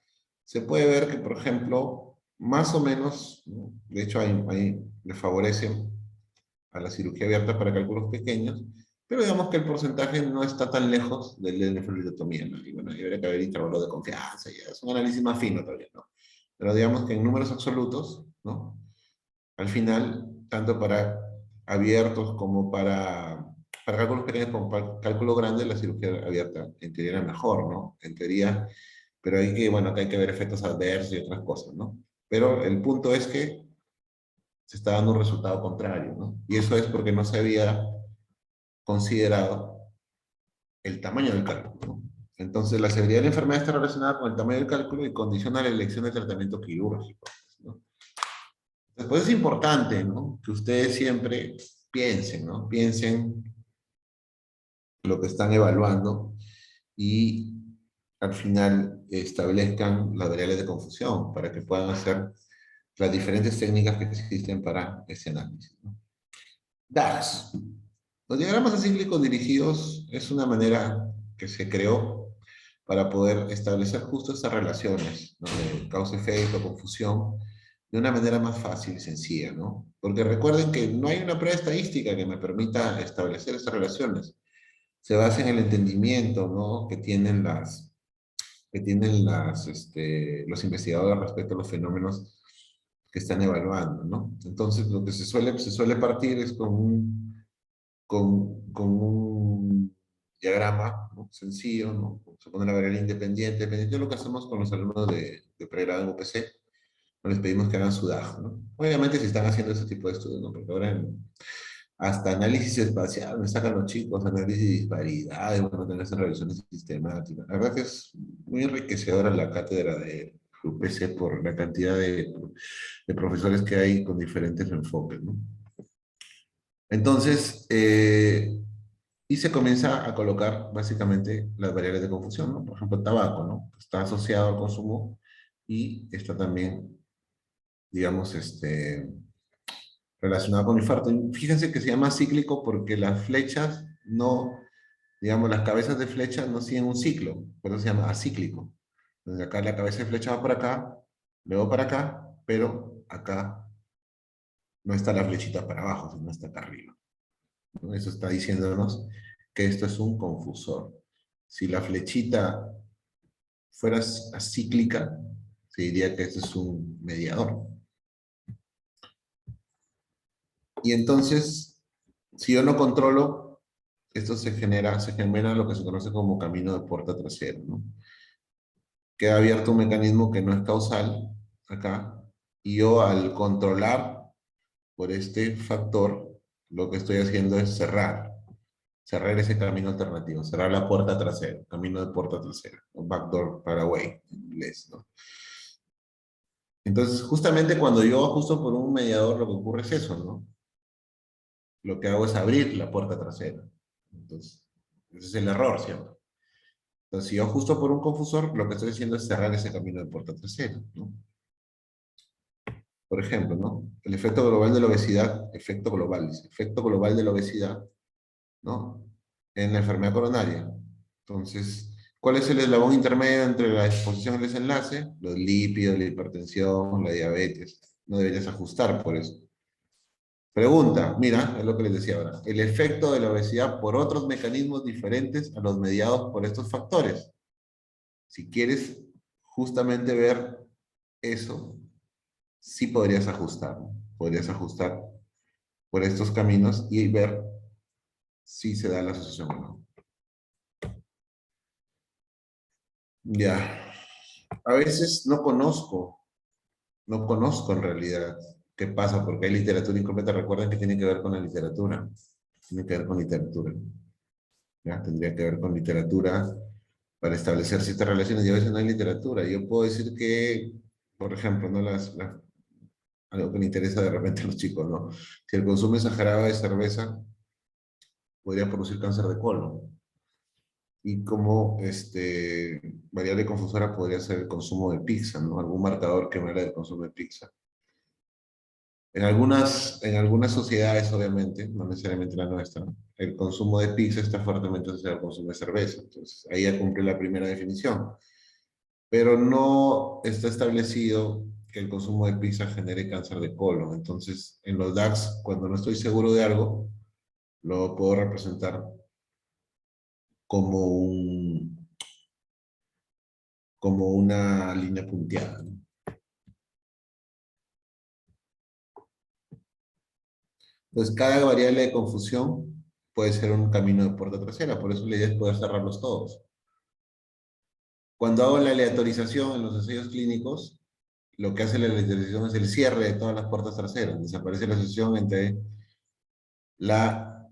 se puede ver que, por ejemplo, más o menos, ¿no? De hecho, ahí le favorece a la cirugía abierta para cálculos pequeños, pero digamos que el porcentaje no está tan lejos del de nefrolitotomía, ¿no? Y bueno, ahí habría que haber intervalos de confianza, ya es un análisis más fino todavía, ¿no? Pero digamos que en números absolutos, ¿no? Al final, tanto para abiertos como para cálculos pequeños como para cálculo grande, la cirugía abierta en teoría era mejor, ¿no? En teoría, pero hay que, bueno, que hay que ver efectos adversos y otras cosas, ¿no? Pero el punto es que se está dando un resultado contrario, ¿no? Y eso es porque no se había considerado el tamaño del cálculo, ¿no? Entonces, la severidad de la enfermedad está relacionada con el tamaño del cálculo y condiciona la elección de tratamiento quirúrgico, ¿no? Después es importante, ¿no? Que ustedes siempre piensen, ¿no? Piensen lo que están evaluando y al final establezcan las variables de confusión para que puedan hacer las diferentes técnicas que existen para ese análisis, ¿no? DAX. Los diagramas acíclicos dirigidos es una manera que se creó para poder establecer justo estas relaciones, ¿no? De causa-efecto, confusión, de una manera más fácil y sencilla, ¿no? Porque recuerden que no hay una prueba estadística que me permita establecer estas relaciones. Se basa en el entendimiento, ¿no? Los investigadores respecto a los fenómenos que están evaluando, ¿no? Entonces, lo que se suele partir es con un diagrama, ¿no? Sencillo, ¿no? Se pone la variable independiente, dependiendo de lo que hacemos con los alumnos de pregrado en UPC, no les pedimos que hagan su DAG, ¿no? Obviamente si están haciendo ese tipo de estudios, ¿no? Porque ahora hasta análisis espacial me sacan los chicos, análisis de disparidades, bueno, tener esas revisiones sistemáticas. La verdad que es muy enriquecedora la cátedra de UPC por la cantidad de profesores que hay con diferentes enfoques, ¿no? Entonces, y se comienza a colocar básicamente las variables de confusión, ¿no? Por ejemplo, el tabaco, ¿no? Está asociado al consumo y está también, digamos, relacionado con infarto. Y fíjense que se llama cíclico porque las flechas no, digamos, las cabezas de flecha no siguen un ciclo, por eso se llama acíclico. Entonces acá la cabeza de flecha va para acá, luego para acá, pero acá no está la flechita para abajo, sino está acá arriba, ¿no? Eso está diciéndonos que esto es un confusor. Si la flechita fuera acíclica, se diría que esto es un mediador. Y entonces, si yo no controlo, esto se genera lo que se conoce como camino de puerta trasera, ¿no? Queda abierto un mecanismo que no es causal, acá, y yo al controlar por este factor, lo que estoy haciendo es cerrar ese camino alternativo, cerrar la puerta trasera, camino de puerta trasera, o backdoor pathway en inglés, ¿no? Entonces, justamente cuando yo ajusto por un mediador, lo que ocurre es eso, ¿no? Lo que hago es abrir la puerta trasera. Entonces, ese es el error, ¿cierto? Entonces, si yo ajusto por un confusor, lo que estoy haciendo es cerrar ese camino de puerta trasera, ¿no? Por ejemplo, ¿no? El efecto global de la obesidad, efecto global de la obesidad, ¿no? En la enfermedad coronaria. Entonces, ¿cuál es el eslabón intermedio entre la exposición y el desenlace? Los lípidos, la hipertensión, la diabetes. No deberías ajustar por eso. Pregunta, mira, es lo que les decía ahora. El efecto de la obesidad por otros mecanismos diferentes a los mediados por estos factores. Si quieres justamente ver eso, sí podrías ajustar, ¿no? Podrías ajustar por estos caminos y ver si se da la asociación o no. Ya. A veces no conozco no conozco en realidad qué pasa, porque hay literatura incompleta. Recuerden que tiene que ver con la literatura. Tiene que ver con literatura. ¿Ya? Tendría que ver con literatura para establecer ciertas relaciones, y a veces no hay literatura. Yo puedo decir que, por ejemplo, ¿no? Algo que me interesa de repente a los chicos, ¿no? Si el consumo exagerado de cerveza podría producir cáncer de colon. Y como variable confusora podría ser el consumo de pizza, ¿no? Algún marcador que me habla del consumo de pizza. En algunas sociedades, obviamente, no necesariamente la nuestra, el consumo de pizza está fuertemente asociado al consumo de cerveza. Entonces, ahí ya cumple la primera definición. Pero no está establecido que el consumo de pizza genere cáncer de colon. Entonces, en los DAX, cuando no estoy seguro de algo, lo puedo representar como como una línea punteada, ¿no? Entonces, cada variable de confusión puede ser un camino de puerta trasera, por eso la idea es poder cerrarlos todos. Cuando hago la aleatorización en los ensayos clínicos, lo que hace la aleatorización es el cierre de todas las puertas traseras. Desaparece la asociación entre la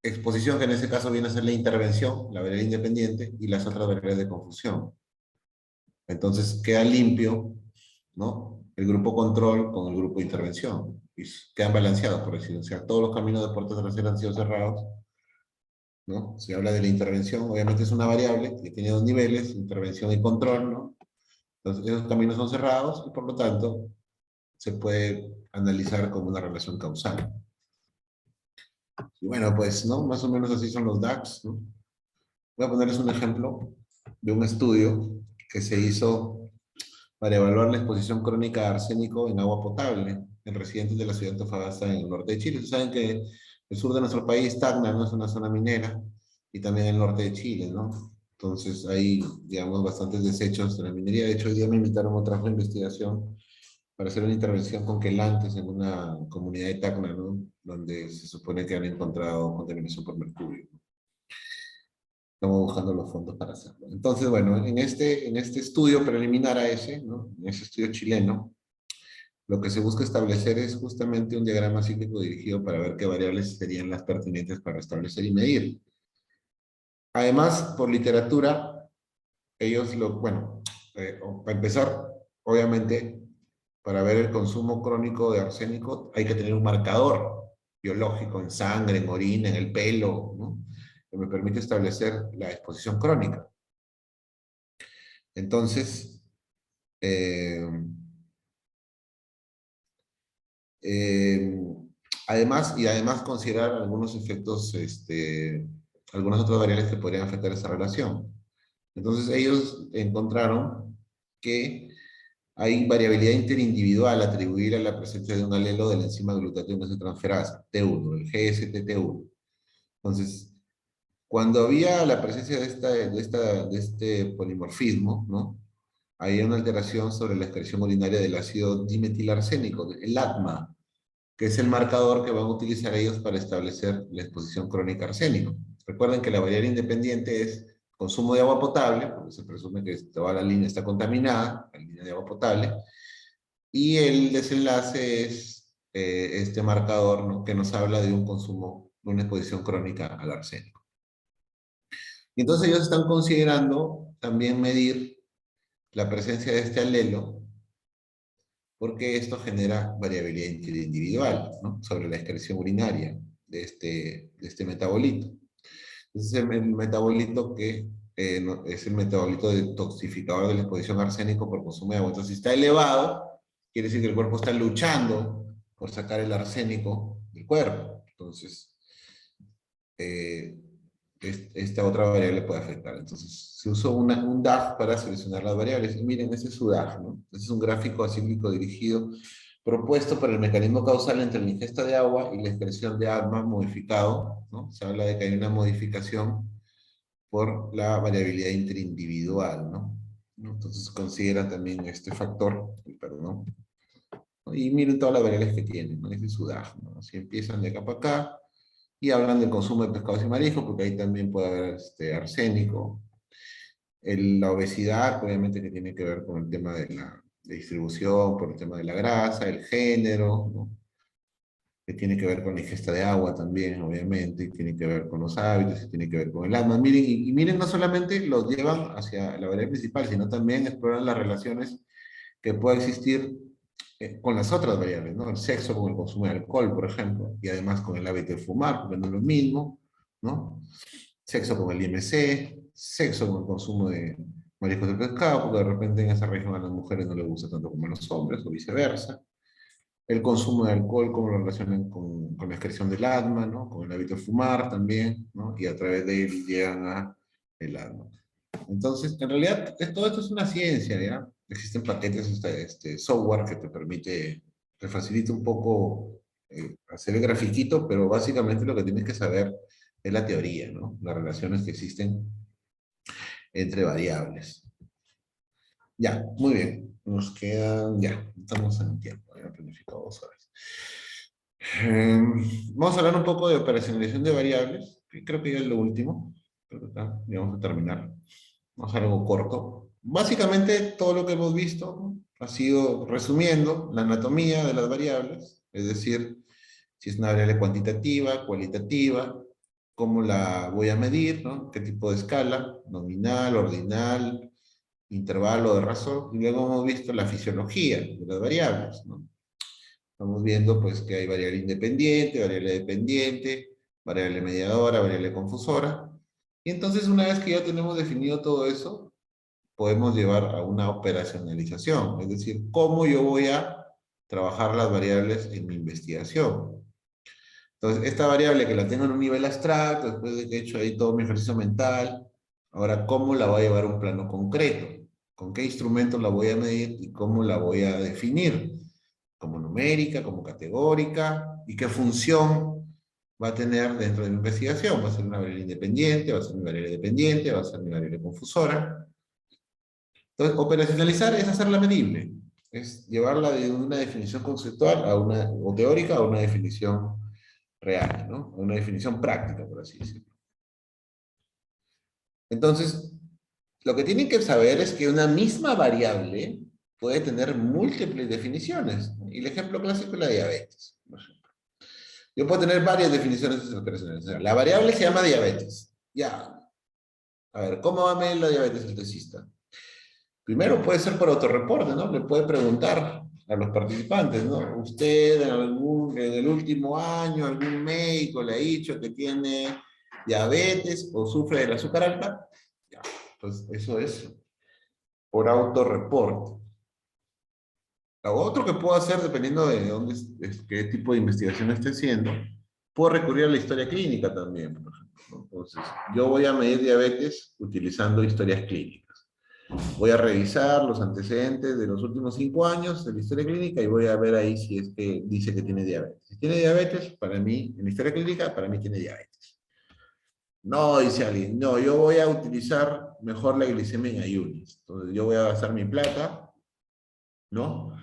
exposición, que en ese caso viene a ser la intervención, la variable independiente, y las otras variables de confusión. Entonces queda limpio, ¿no? El grupo control con el grupo de intervención. Y quedan balanceados, por decirlo. O sea, todos los caminos de puertas traseras han sido cerrados, ¿no? Se habla de la intervención, obviamente es una variable que tiene dos niveles, intervención y control, ¿no? Entonces esos caminos son cerrados y por lo tanto se puede analizar como una relación causal. Y bueno, pues, ¿no? Más o menos así son los DACs, ¿no? Voy a ponerles un ejemplo de un estudio que se hizo para evaluar la exposición crónica de arsénico en agua potable en residentes de la ciudad de Antofagasta en el norte de Chile. Ustedes saben que el sur de nuestro país, Tacna, ¿no? Es una zona minera, y también el norte de Chile, ¿no? Entonces hay, digamos, bastantes desechos de la minería. De hecho, hoy día me invitaron a un trabajo de investigación para hacer una intervención con quelantes en una comunidad de Tacna, ¿no? Donde se supone que han encontrado contaminación por mercurio. Estamos buscando los fondos para hacerlo. Entonces, bueno, en este estudio preliminar a ese, ¿no? En ese estudio chileno, lo que se busca establecer es justamente un diagrama cíclico dirigido para ver qué variables serían las pertinentes para establecer y medir. Además, por literatura, ellos bueno, para empezar, obviamente, para ver el consumo crónico de arsénico hay que tener un marcador biológico en sangre, en orina, en el pelo, ¿no? Que me permite establecer la exposición crónica. Entonces, eh, eh, además considerar algunos efectos, algunas otras variables que podrían afectar esa relación. Entonces ellos encontraron que hay variabilidad interindividual atribuida a la presencia de un alelo de la enzima glutatiónase transferasa, T1, el GSTT1. Entonces, cuando había la presencia de este polimorfismo, ¿no? Había una alteración sobre la excreción urinaria del ácido dimetilarsénico, el ADMA, que es el marcador que van a utilizar ellos para establecer la exposición crónica a arsénico. Recuerden que la variable independiente es consumo de agua potable, porque se presume que toda la línea está contaminada, la línea de agua potable, y el desenlace es este marcador, ¿no? Que nos habla de un consumo, de una exposición crónica al arsénico. Y entonces ellos están considerando también medir la presencia de este alelo, porque esto genera variabilidad interindividual, ¿no? Sobre la excreción urinaria de este metabolito. Entonces, el metabolito que es el metabolito detoxificador de la exposición a arsénico por consumo de agua. Entonces, si está elevado, quiere decir que el cuerpo está luchando por sacar el arsénico del cuerpo. Entonces, eh, esta otra variable puede afectar. Entonces, se usó un DAG para seleccionar las variables. Y miren, ese es su DAG, ¿no? Ese es un gráfico acíclico dirigido propuesto por el mecanismo causal entre la ingesta de agua y la excreción de ADMA modificado, ¿no? Se habla de que hay una modificación por la variabilidad interindividual, ¿no? Entonces considera también este factor, perdón, ¿no? Y miren todas las variables que tienen, ¿no? Ese es su DAG, ¿no? Así empiezan de acá para acá, y hablan del consumo de pescados y mariscos, porque ahí también puede haber arsénico. La obesidad, obviamente, que tiene que ver con el tema de distribución por el tema de la grasa, el género, ¿no? Que tiene que ver con la ingesta de agua también, obviamente, y tiene que ver con los hábitos, y tiene que ver con el alma. Miren, y miren, no solamente los llevan hacia la variable principal, sino también exploran las relaciones que puede existir con las otras variables, ¿no? El sexo con el consumo de alcohol, por ejemplo, y además con el hábito de fumar, porque no es lo mismo, ¿no? Sexo con el IMC, sexo con el consumo de mariscos de pescado, porque de repente en esa región a las mujeres no les gusta tanto como a los hombres, o viceversa. El consumo de alcohol, cómo lo relacionan con la excreción del asma, ¿no? Con el hábito de fumar también, ¿no? Y a través de él llegan a el asma. Entonces, en realidad, todo esto es una ciencia, ¿ya? Existen paquetes, software que te permite, te facilita un poco hacer el grafiquito, pero básicamente lo que tienes que saber es la teoría, ¿no? Las relaciones que existen entre variables. Ya, muy bien. Nos quedan, ya, estamos en tiempo, ya planificado 2 horas. Vamos a hablar un poco de operacionalización de variables, que creo que ya es lo último. Creo que acá ya vamos a terminar. Vamos a hacer algo corto. Básicamente, todo lo que hemos visto, ¿no? Ha sido resumiendo la anatomía de las variables, es decir, si es una variable cuantitativa, cualitativa, cómo la voy a medir, ¿no? Qué tipo de escala, nominal, ordinal, intervalo de razón, y luego hemos visto la fisiología de las variables, ¿no? Estamos viendo pues que hay variable independiente, variable dependiente, variable mediadora, variable confusora, y entonces una vez que ya tenemos definido todo eso, podemos llevar a una operacionalización, es decir, cómo yo voy a trabajar las variables en mi investigación. Entonces, esta variable que la tengo en un nivel abstracto, después de que he hecho ahí todo mi ejercicio mental, ahora, ¿cómo la voy a llevar a un plano concreto? ¿Con qué instrumentos la voy a medir y cómo la voy a definir? Como numérica, como categórica, y qué función va a tener dentro de mi investigación. ¿Va a ser una variable independiente? ¿Va a ser mi variable dependiente? ¿Va a ser mi variable confusora? Entonces, operacionalizar es hacerla medible, es llevarla de una definición conceptual a una, o teórica a una definición real, ¿no? A una definición práctica, por así decirlo. Entonces, lo que tienen que saber es que una misma variable puede tener múltiples definiciones. Y el ejemplo clásico es la diabetes, por ejemplo. Yo puedo tener varias definiciones de operacionalización. La variable se llama diabetes. Ya. A ver, ¿cómo va a medir la diabetes el tesista? Primero puede ser por autorreporte, ¿no? Le puede preguntar a los participantes, ¿no? ¿Usted en el último año, algún médico le ha dicho que tiene diabetes o sufre del azúcar alta? Ya, pues eso es por autorreporte. Lo otro que puedo hacer, dependiendo de dónde, qué tipo de investigación esté haciendo, puedo recurrir a la historia clínica también, por ejemplo, ¿no? Entonces, yo voy a medir diabetes utilizando historias clínicas. Voy a revisar los antecedentes de los últimos 5 años de la historia clínica y voy a ver ahí si es que dice que tiene diabetes. Si tiene diabetes, para mí, en la historia clínica, para mí tiene diabetes. No, dice alguien, no, yo voy a utilizar mejor la glicemia en ayunas. Entonces yo voy a gastar mi plata, ¿no?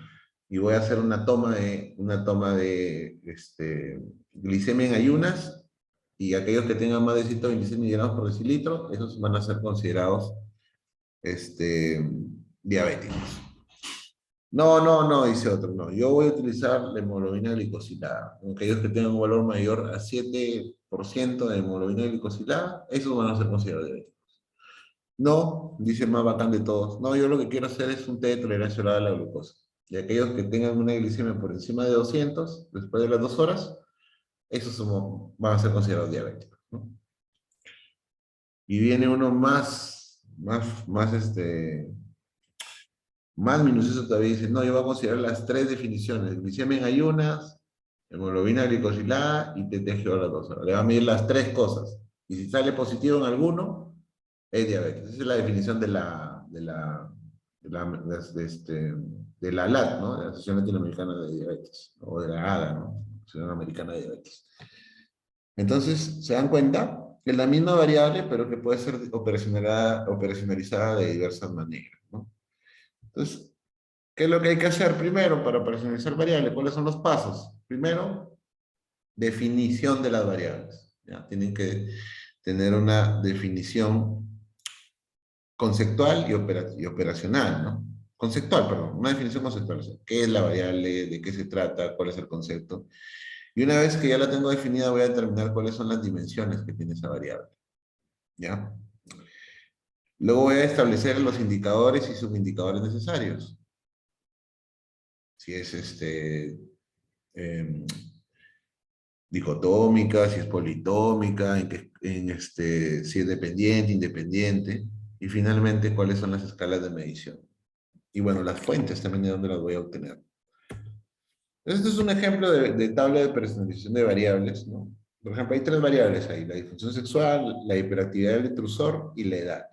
Y voy a hacer una toma de glicemia en ayunas, y aquellos que tengan más de 126 miligramos por decilitro, esos van a ser considerados diabéticos. No, no, no, dice otro, no. Yo voy a utilizar la hemoglobina glicosilada. Aquellos que tengan un valor mayor a 7% de hemoglobina glicosilada, esos van a ser considerados diabéticos. No, dice el más bacán de todos. No, yo lo que quiero hacer es un té de tolerancia oral a la glucosa. Y aquellos que tengan una glicemia por encima de 200, después de las 2 horas, esos van a ser considerados diabéticos, ¿no? Y viene uno más minucioso todavía, dice, no, yo voy a considerar las 3 definiciones: glicemia en ayunas, hemoglobina glicosilada y TTGO a las 2 horas. Le va a medir las 3 cosas. Y si sale positivo en alguno, es diabetes. Esa es la definición de la ALAD, ¿no? De la Asociación Latinoamericana de Diabetes, o de la ADA, ¿no? Asociación Americana de Diabetes. Entonces, se dan cuenta que es la misma variable, pero que puede ser operacionalizada de diversas maneras, ¿no? Entonces, ¿qué es lo que hay que hacer primero para operacionalizar variables? ¿Cuáles son los pasos? Primero, definición de las variables. ¿Ya? Tienen que tener una definición conceptual y operacional, ¿no? conceptual, perdón, una definición conceptual. O sea, ¿qué es la variable? ¿De qué se trata? ¿Cuál es el concepto? Y una vez que ya la tengo definida, voy a determinar cuáles son las dimensiones que tiene esa variable. ¿Ya? Luego voy a establecer los indicadores y subindicadores necesarios. Si es em, dicotómica, si es politómica, si es dependiente, independiente, y finalmente cuáles son las escalas de medición. Y bueno, las fuentes también de dónde las voy a obtener. Este es un ejemplo de tabla de personalización de variables, ¿no? Por ejemplo, hay tres variables ahí: la disfunción sexual, la hiperactividad del intrusor y la edad.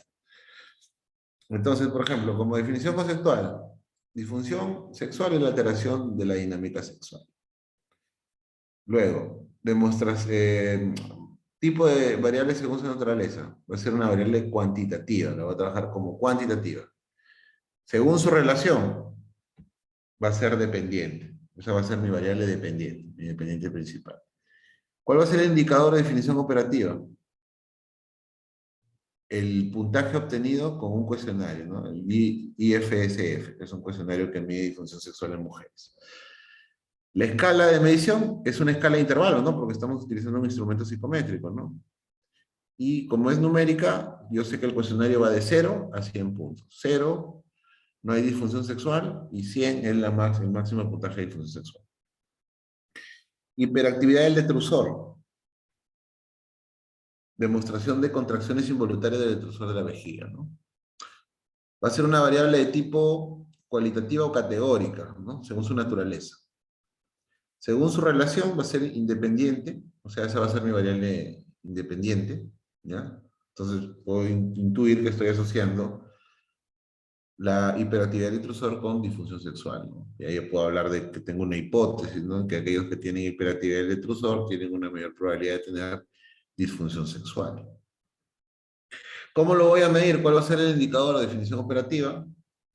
Entonces, por ejemplo, como definición conceptual, disfunción sexual es la alteración de la dinámica sexual. Luego, tipo de variable según su naturaleza. Va a ser una variable cuantitativa, la voy a trabajar como cuantitativa. Según su relación, va a ser dependiente. Esa va a ser mi variable dependiente, mi dependiente principal. ¿Cuál va a ser el indicador de definición operativa? El puntaje obtenido con un cuestionario, ¿no? El IFSF, que es un cuestionario que mide disfunción sexual en mujeres. La escala de medición es una escala de intervalos, ¿no? Porque estamos utilizando un instrumento psicométrico, ¿no? Y como es numérica, yo sé que el cuestionario va de 0 a 100 puntos. 0, no hay disfunción sexual, y 100 es el máximo puntaje de disfunción sexual. Hiperactividad del detrusor. Demostración de contracciones involuntarias del detrusor de la vejiga, ¿no? Va a ser una variable de tipo cualitativa o categórica, ¿no? Según su naturaleza. Según su relación va a ser independiente, o sea, esa va a ser mi variable independiente, ¿ya? Entonces puedo intuir que estoy asociando la hiperactividad del intrusor con disfunción sexual, ¿no? Y ahí yo puedo hablar de que tengo una hipótesis, ¿no? Que aquellos que tienen hiperactividad del intrusor tienen una mayor probabilidad de tener disfunción sexual. ¿Cómo lo voy a medir? ¿Cuál va a ser el indicador de definición operativa?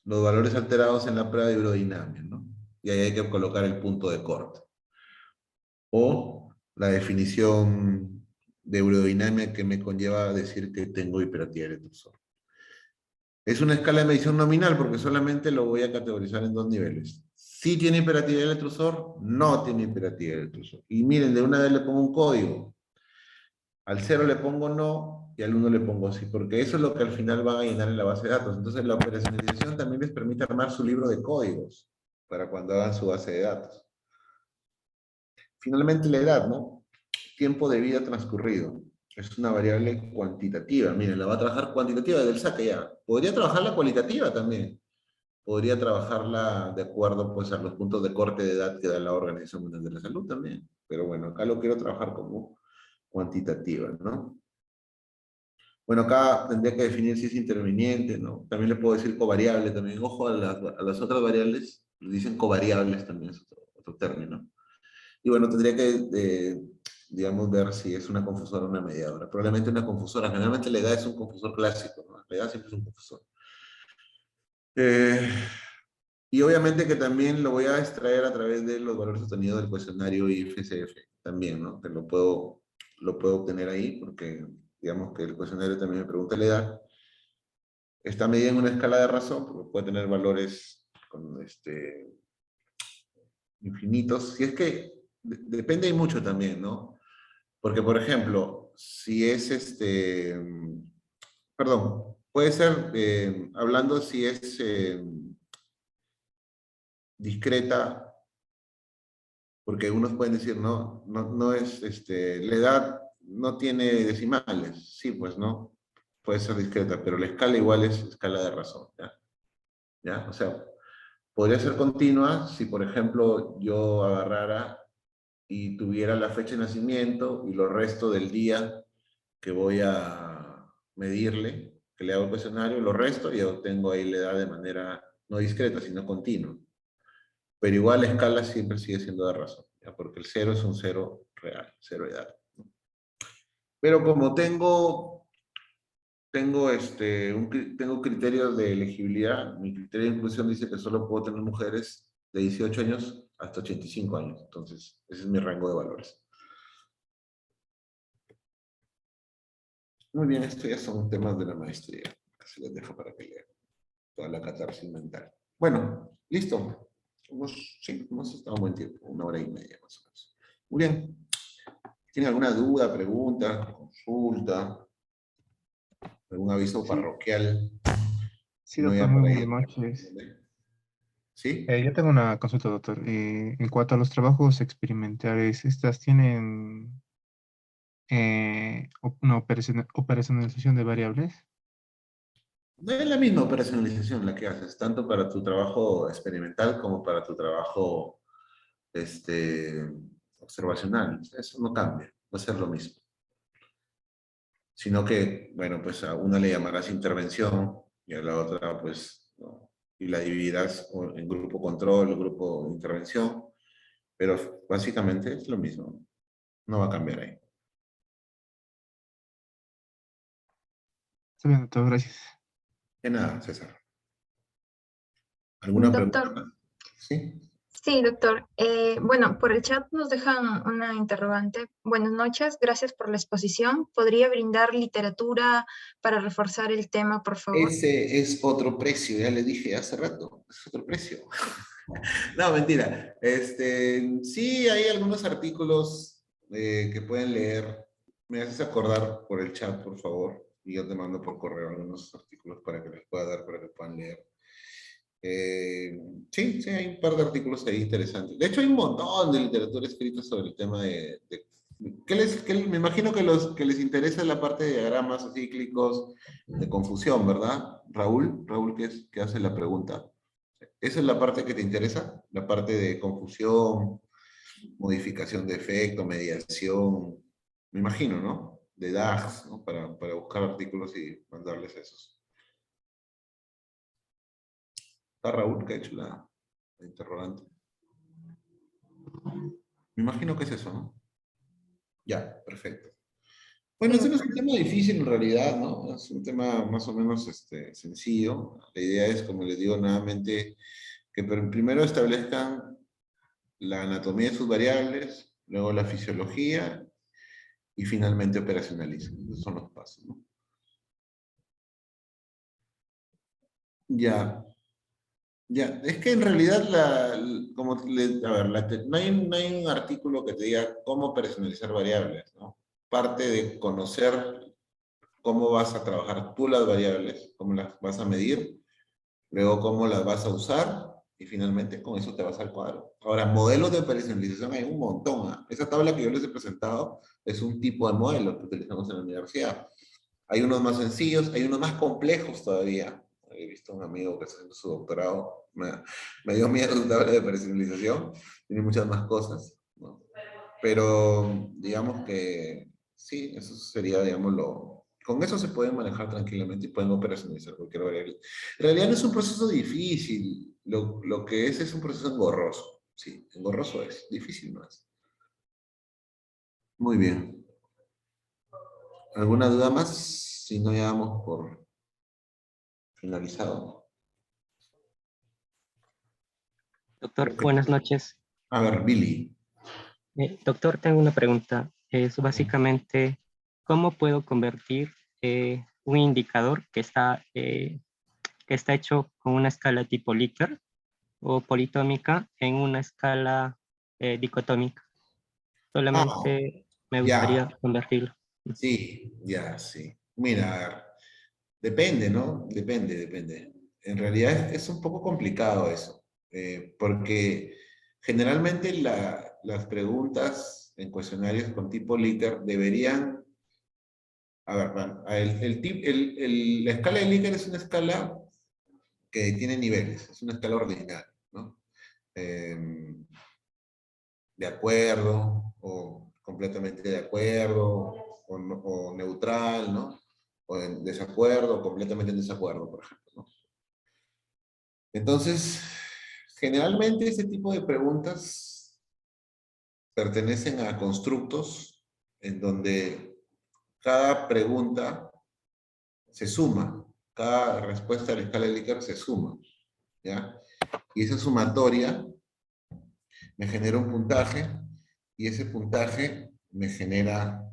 Los valores alterados en la prueba de hidrodinamia, ¿no? Y ahí hay que colocar el punto de corte. O la definición de hidrodinamia que me conlleva a decir que tengo hiperactividad del intrusor. Es una escala de medición nominal porque solamente lo voy a categorizar en dos niveles. Si tiene hiperactividad del intrusor, no tiene hiperactividad del intrusor. Y miren, de una vez le pongo un código. Al 0 le pongo no y al 1 le pongo sí, porque eso es lo que al final van a llenar en la base de datos. Entonces la operacionalización también les permite armar su libro de códigos para cuando hagan su base de datos. Finalmente la edad, ¿no? Tiempo de vida transcurrido. Es una variable cuantitativa. Miren, la va a trabajar cuantitativa desde el saque ya. Podría trabajarla cualitativa también. Podría trabajarla de acuerdo pues, a los puntos de corte de edad que da la Organización Mundial de la Salud también. Pero bueno, acá lo quiero trabajar como cuantitativa, ¿no? Bueno, acá tendría que definir si es interviniente, ¿no? También le puedo decir covariable también. Ojo a las otras variables, le dicen covariables también, es otro término. Y bueno, tendría que, digamos, ver si es una confusora o una mediadora. Probablemente una confusora. Generalmente la edad es un confusor clásico, ¿no? La edad siempre es un confusor. Y obviamente que también lo voy a extraer a través de los valores obtenidos del cuestionario IFSF también, ¿no? Que lo puedo obtener ahí porque, digamos que el cuestionario también me pregunta la edad. Está medida en una escala de razón, porque puede tener valores con, infinitos. Si es que depende y mucho también, ¿no? Porque, por ejemplo, si es perdón, puede ser, hablando si es discreta, porque unos pueden decir, no es, la edad no tiene decimales. Sí, pues no, puede ser discreta, pero la escala igual es escala de razón, ¿ya? ¿Ya? O sea, podría ser continua si, por ejemplo, yo agarrara y tuviera la fecha de nacimiento y lo resto del día que voy a medirle, que le hago el cuestionario, lo resto y obtengo ahí la edad de manera no discreta, sino continua. Pero igual la escala siempre sigue siendo de razón, ¿ya? Porque el 0 es un 0 real, 0 edad. Pero como tengo criterios de elegibilidad. Mi criterio de inclusión dice que solo puedo tener mujeres de 18 años hasta 85 años. Entonces, ese es mi rango de valores. Muy bien, estos ya son temas de la maestría. Se les dejo para que lean toda la catarsis mental. Bueno, listo. Sí, hemos estado un buen tiempo, 1 hora y media más o menos. Muy bien. ¿Tiene alguna duda, pregunta, consulta, algún aviso Sí, parroquial? Si sí, no, doctor, ya muy por buenas ahí. noches. ¿Sí? Yo tengo una consulta, doctor. En cuanto a los trabajos experimentales, ¿estas tienen una operacionalización de variables? No es la misma operacionalización la que haces, tanto para tu trabajo experimental como para tu trabajo este, observacional. Eso no cambia, va a ser lo mismo. Sino que, bueno, pues a una le llamarás intervención y a la otra, pues, no. Y la dividirás en grupo control, grupo intervención, pero básicamente es lo mismo. No va a cambiar ahí. Está bien, doctor, gracias. De nada, César. ¿Alguna pregunta Doctor, más? ¿Sí? sí, doctor. Bueno, por el chat nos dejan una interrogante. Buenas noches, gracias por la exposición. ¿Podría brindar literatura para reforzar el tema, por favor? Ese es otro precio, ya le dije hace rato, es otro precio. No, mentira. Sí, hay algunos artículos que pueden leer. Me haces acordar por el chat, por favor, y yo te mando por correo algunos artículos para que les pueda dar, para que puedan leer. Sí, sí, hay un par de artículos ahí interesantes. De hecho, hay un montón de literatura escrita sobre el tema me imagino que los que les interesa la parte de diagramas acíclicos, de confusión, ¿verdad? Raúl, que hace la pregunta. ¿Esa es la parte que te interesa? La parte de confusión, modificación de efecto, mediación, me imagino, ¿no? De DAGs, ¿no? Para buscar artículos y mandarles esos. Está Raúl que ha hecho la interrogante. Me imagino que es eso, ¿no? Ya, perfecto. Bueno, Sí, este no es doctor. un tema difícil en realidad, ¿no? Es un tema más o menos sencillo. La idea es, como les digo nuevamente, que primero establezcan la anatomía de sus variables, luego la fisiología y finalmente operacionalizan. Esos son los pasos, ¿no? Ya, ya. Es que en realidad, a ver, no hay un artículo que te diga cómo operacionalizar variables, ¿no? Parte de conocer cómo vas a trabajar tú las variables, cómo las vas a medir, luego cómo las vas a usar y finalmente con eso te vas al cuadro. Ahora, modelos de personalización hay un montón. ¿Ah? Esa tabla que yo les he presentado es un tipo de modelo que utilizamos en la universidad. Hay unos más sencillos, hay unos más complejos todavía. He visto un amigo que está haciendo su doctorado, me dio miedo su tabla de personalización, tiene muchas más cosas, ¿no? Pero digamos que sí, eso sería, digamos, con eso se pueden manejar tranquilamente y pueden operacionalizar cualquier variable. En realidad no es un proceso difícil, lo que es un proceso engorroso. Sí, engorroso es, difícil no es. Muy bien. ¿Alguna duda más? Si no, ya damos por finalizado. Doctor, Ok. buenas noches. A ver, Billy. Doctor, tengo una pregunta. Es básicamente, ¿cómo puedo convertir un indicador que está hecho con una escala tipo Likert o politómica en una escala dicotómica? Ah, Solamente me ya, gustaría convertirlo. sí, ya, sí. Mira, a ver, depende, ¿no? Depende. En realidad es un poco complicado eso, porque generalmente las preguntas en cuestionarios con tipo Likert deberían, a ver, bueno, la escala de Likert es una escala que tiene niveles, es una escala ordinaria, ¿no? Em, de acuerdo, o completamente de acuerdo, o neutral, ¿no? O en desacuerdo, o completamente en desacuerdo, por ejemplo, ¿no? Entonces, generalmente este tipo de preguntas pertenecen a constructos en donde cada pregunta se suma, cada respuesta a la escala de Likert se suma, ¿ya? Y esa sumatoria me genera un puntaje y ese puntaje me genera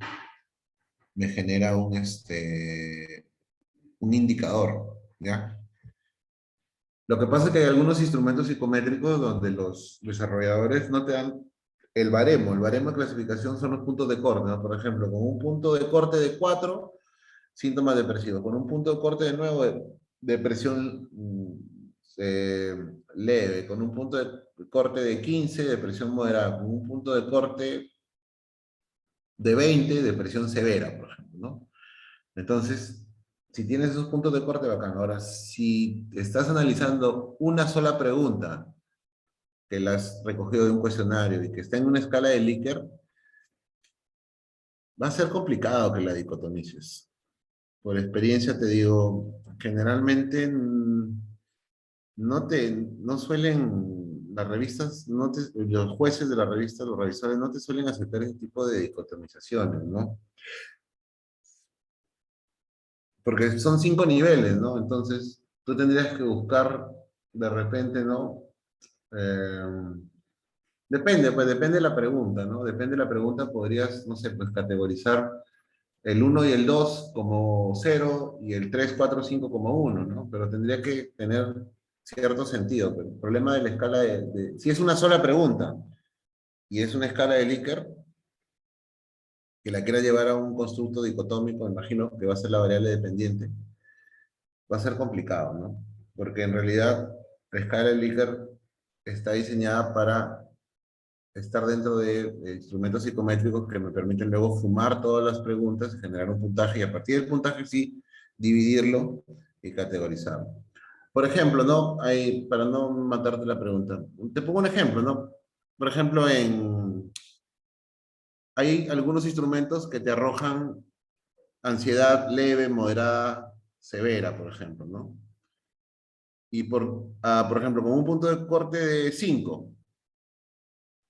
un indicador, ¿ya? Lo que pasa es que hay algunos instrumentos psicométricos donde los desarrolladores no te dan el baremo. El baremo de clasificación son los puntos de corte, ¿no? Por ejemplo, con un punto de corte de 4, síntomas depresivos. Con un punto de corte de 9, depresión leve. Con un punto de corte de 15, depresión moderada. Con un punto de corte de 20, depresión severa, por ejemplo, ¿no? Entonces, si tienes esos puntos de corte, bacán. Ahora, si estás analizando una sola pregunta que la has recogido de un cuestionario y que está en una escala de Likert, va a ser complicado que la dicotomices. Por experiencia te digo, generalmente no suelen, las revistas, los jueces de la revista, los revisores, no te suelen aceptar ese tipo de dicotomizaciones, ¿no? Porque son 5 niveles, ¿no? Entonces, tú tendrías que buscar de repente, ¿no? Depende, pues depende de la pregunta, ¿no? Depende de la pregunta, podrías, no sé, pues categorizar el 1 y el 2 como 0 y el 3, 4, 5 como 1, ¿no? Pero tendría que tener cierto sentido. Pero el problema de la escala si es una sola pregunta y es una escala de Likert, que la quiera llevar a un constructo dicotómico, me imagino que va a ser la variable dependiente, va a ser complicado, ¿no? Porque en realidad la escala de Likert está diseñada para estar dentro de instrumentos psicométricos que me permiten luego fumar todas las preguntas, generar un puntaje y a partir del puntaje sí dividirlo y categorizarlo. Por ejemplo, ¿no? Para no matarte la pregunta, te pongo un ejemplo, ¿no? Por ejemplo, hay algunos instrumentos que te arrojan ansiedad leve, moderada, severa, por ejemplo, ¿no? Y por ejemplo, con un punto de corte de 5,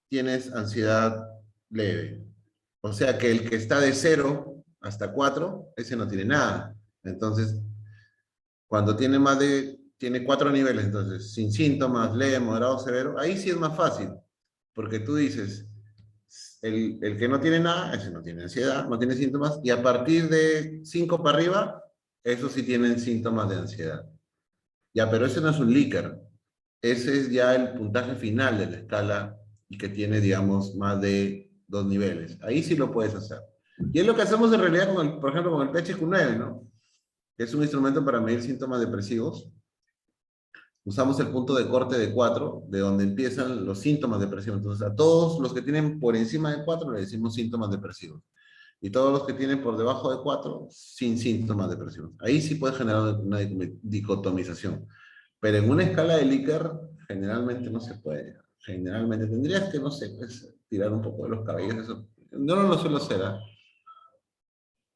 tienes ansiedad leve. O sea que el que está de 0 hasta 4, ese no tiene nada. Entonces, cuando tiene 4 niveles, entonces, sin síntomas, leve, moderado, severo, ahí sí es más fácil. Porque tú dices, el que no tiene nada, ese no tiene ansiedad, no tiene síntomas, y a partir de 5 para arriba, esos sí tienen síntomas de ansiedad. Ya, pero ese no es un Likert. Ese es ya el puntaje final de la escala y que tiene, digamos, más de 2 niveles. Ahí sí lo puedes hacer. Y es lo que hacemos en realidad, por ejemplo, con el PHQ-9, ¿no? Que es un instrumento para medir síntomas depresivos. Usamos el punto de corte de 4, de donde empiezan los síntomas depresivos. Entonces, a todos los que tienen por encima de 4 le decimos síntomas depresivos. Y todos los que tienen por debajo de 4, sin síntomas depresivos. Ahí sí puedes generar una dicotomización. Pero en una escala de Likert, generalmente no se puede. Generalmente tendrías que, no sé, pues, tirar un poco de los cabellos. Eso. No lo suelo hacer, ¿eh?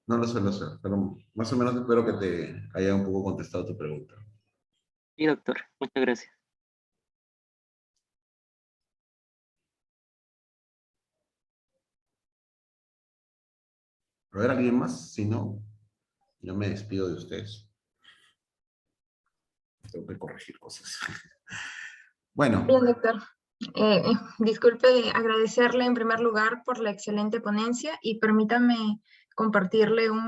No lo suelo hacer, pero más o menos espero que te haya un poco contestado tu pregunta. Sí, doctor, muchas gracias. ¿A ver, alguien más? Si no, yo me despido de ustedes. Tengo que corregir cosas. Bueno. Bien, doctor. Disculpe agradecerle en primer lugar por la excelente ponencia y permítame compartirle un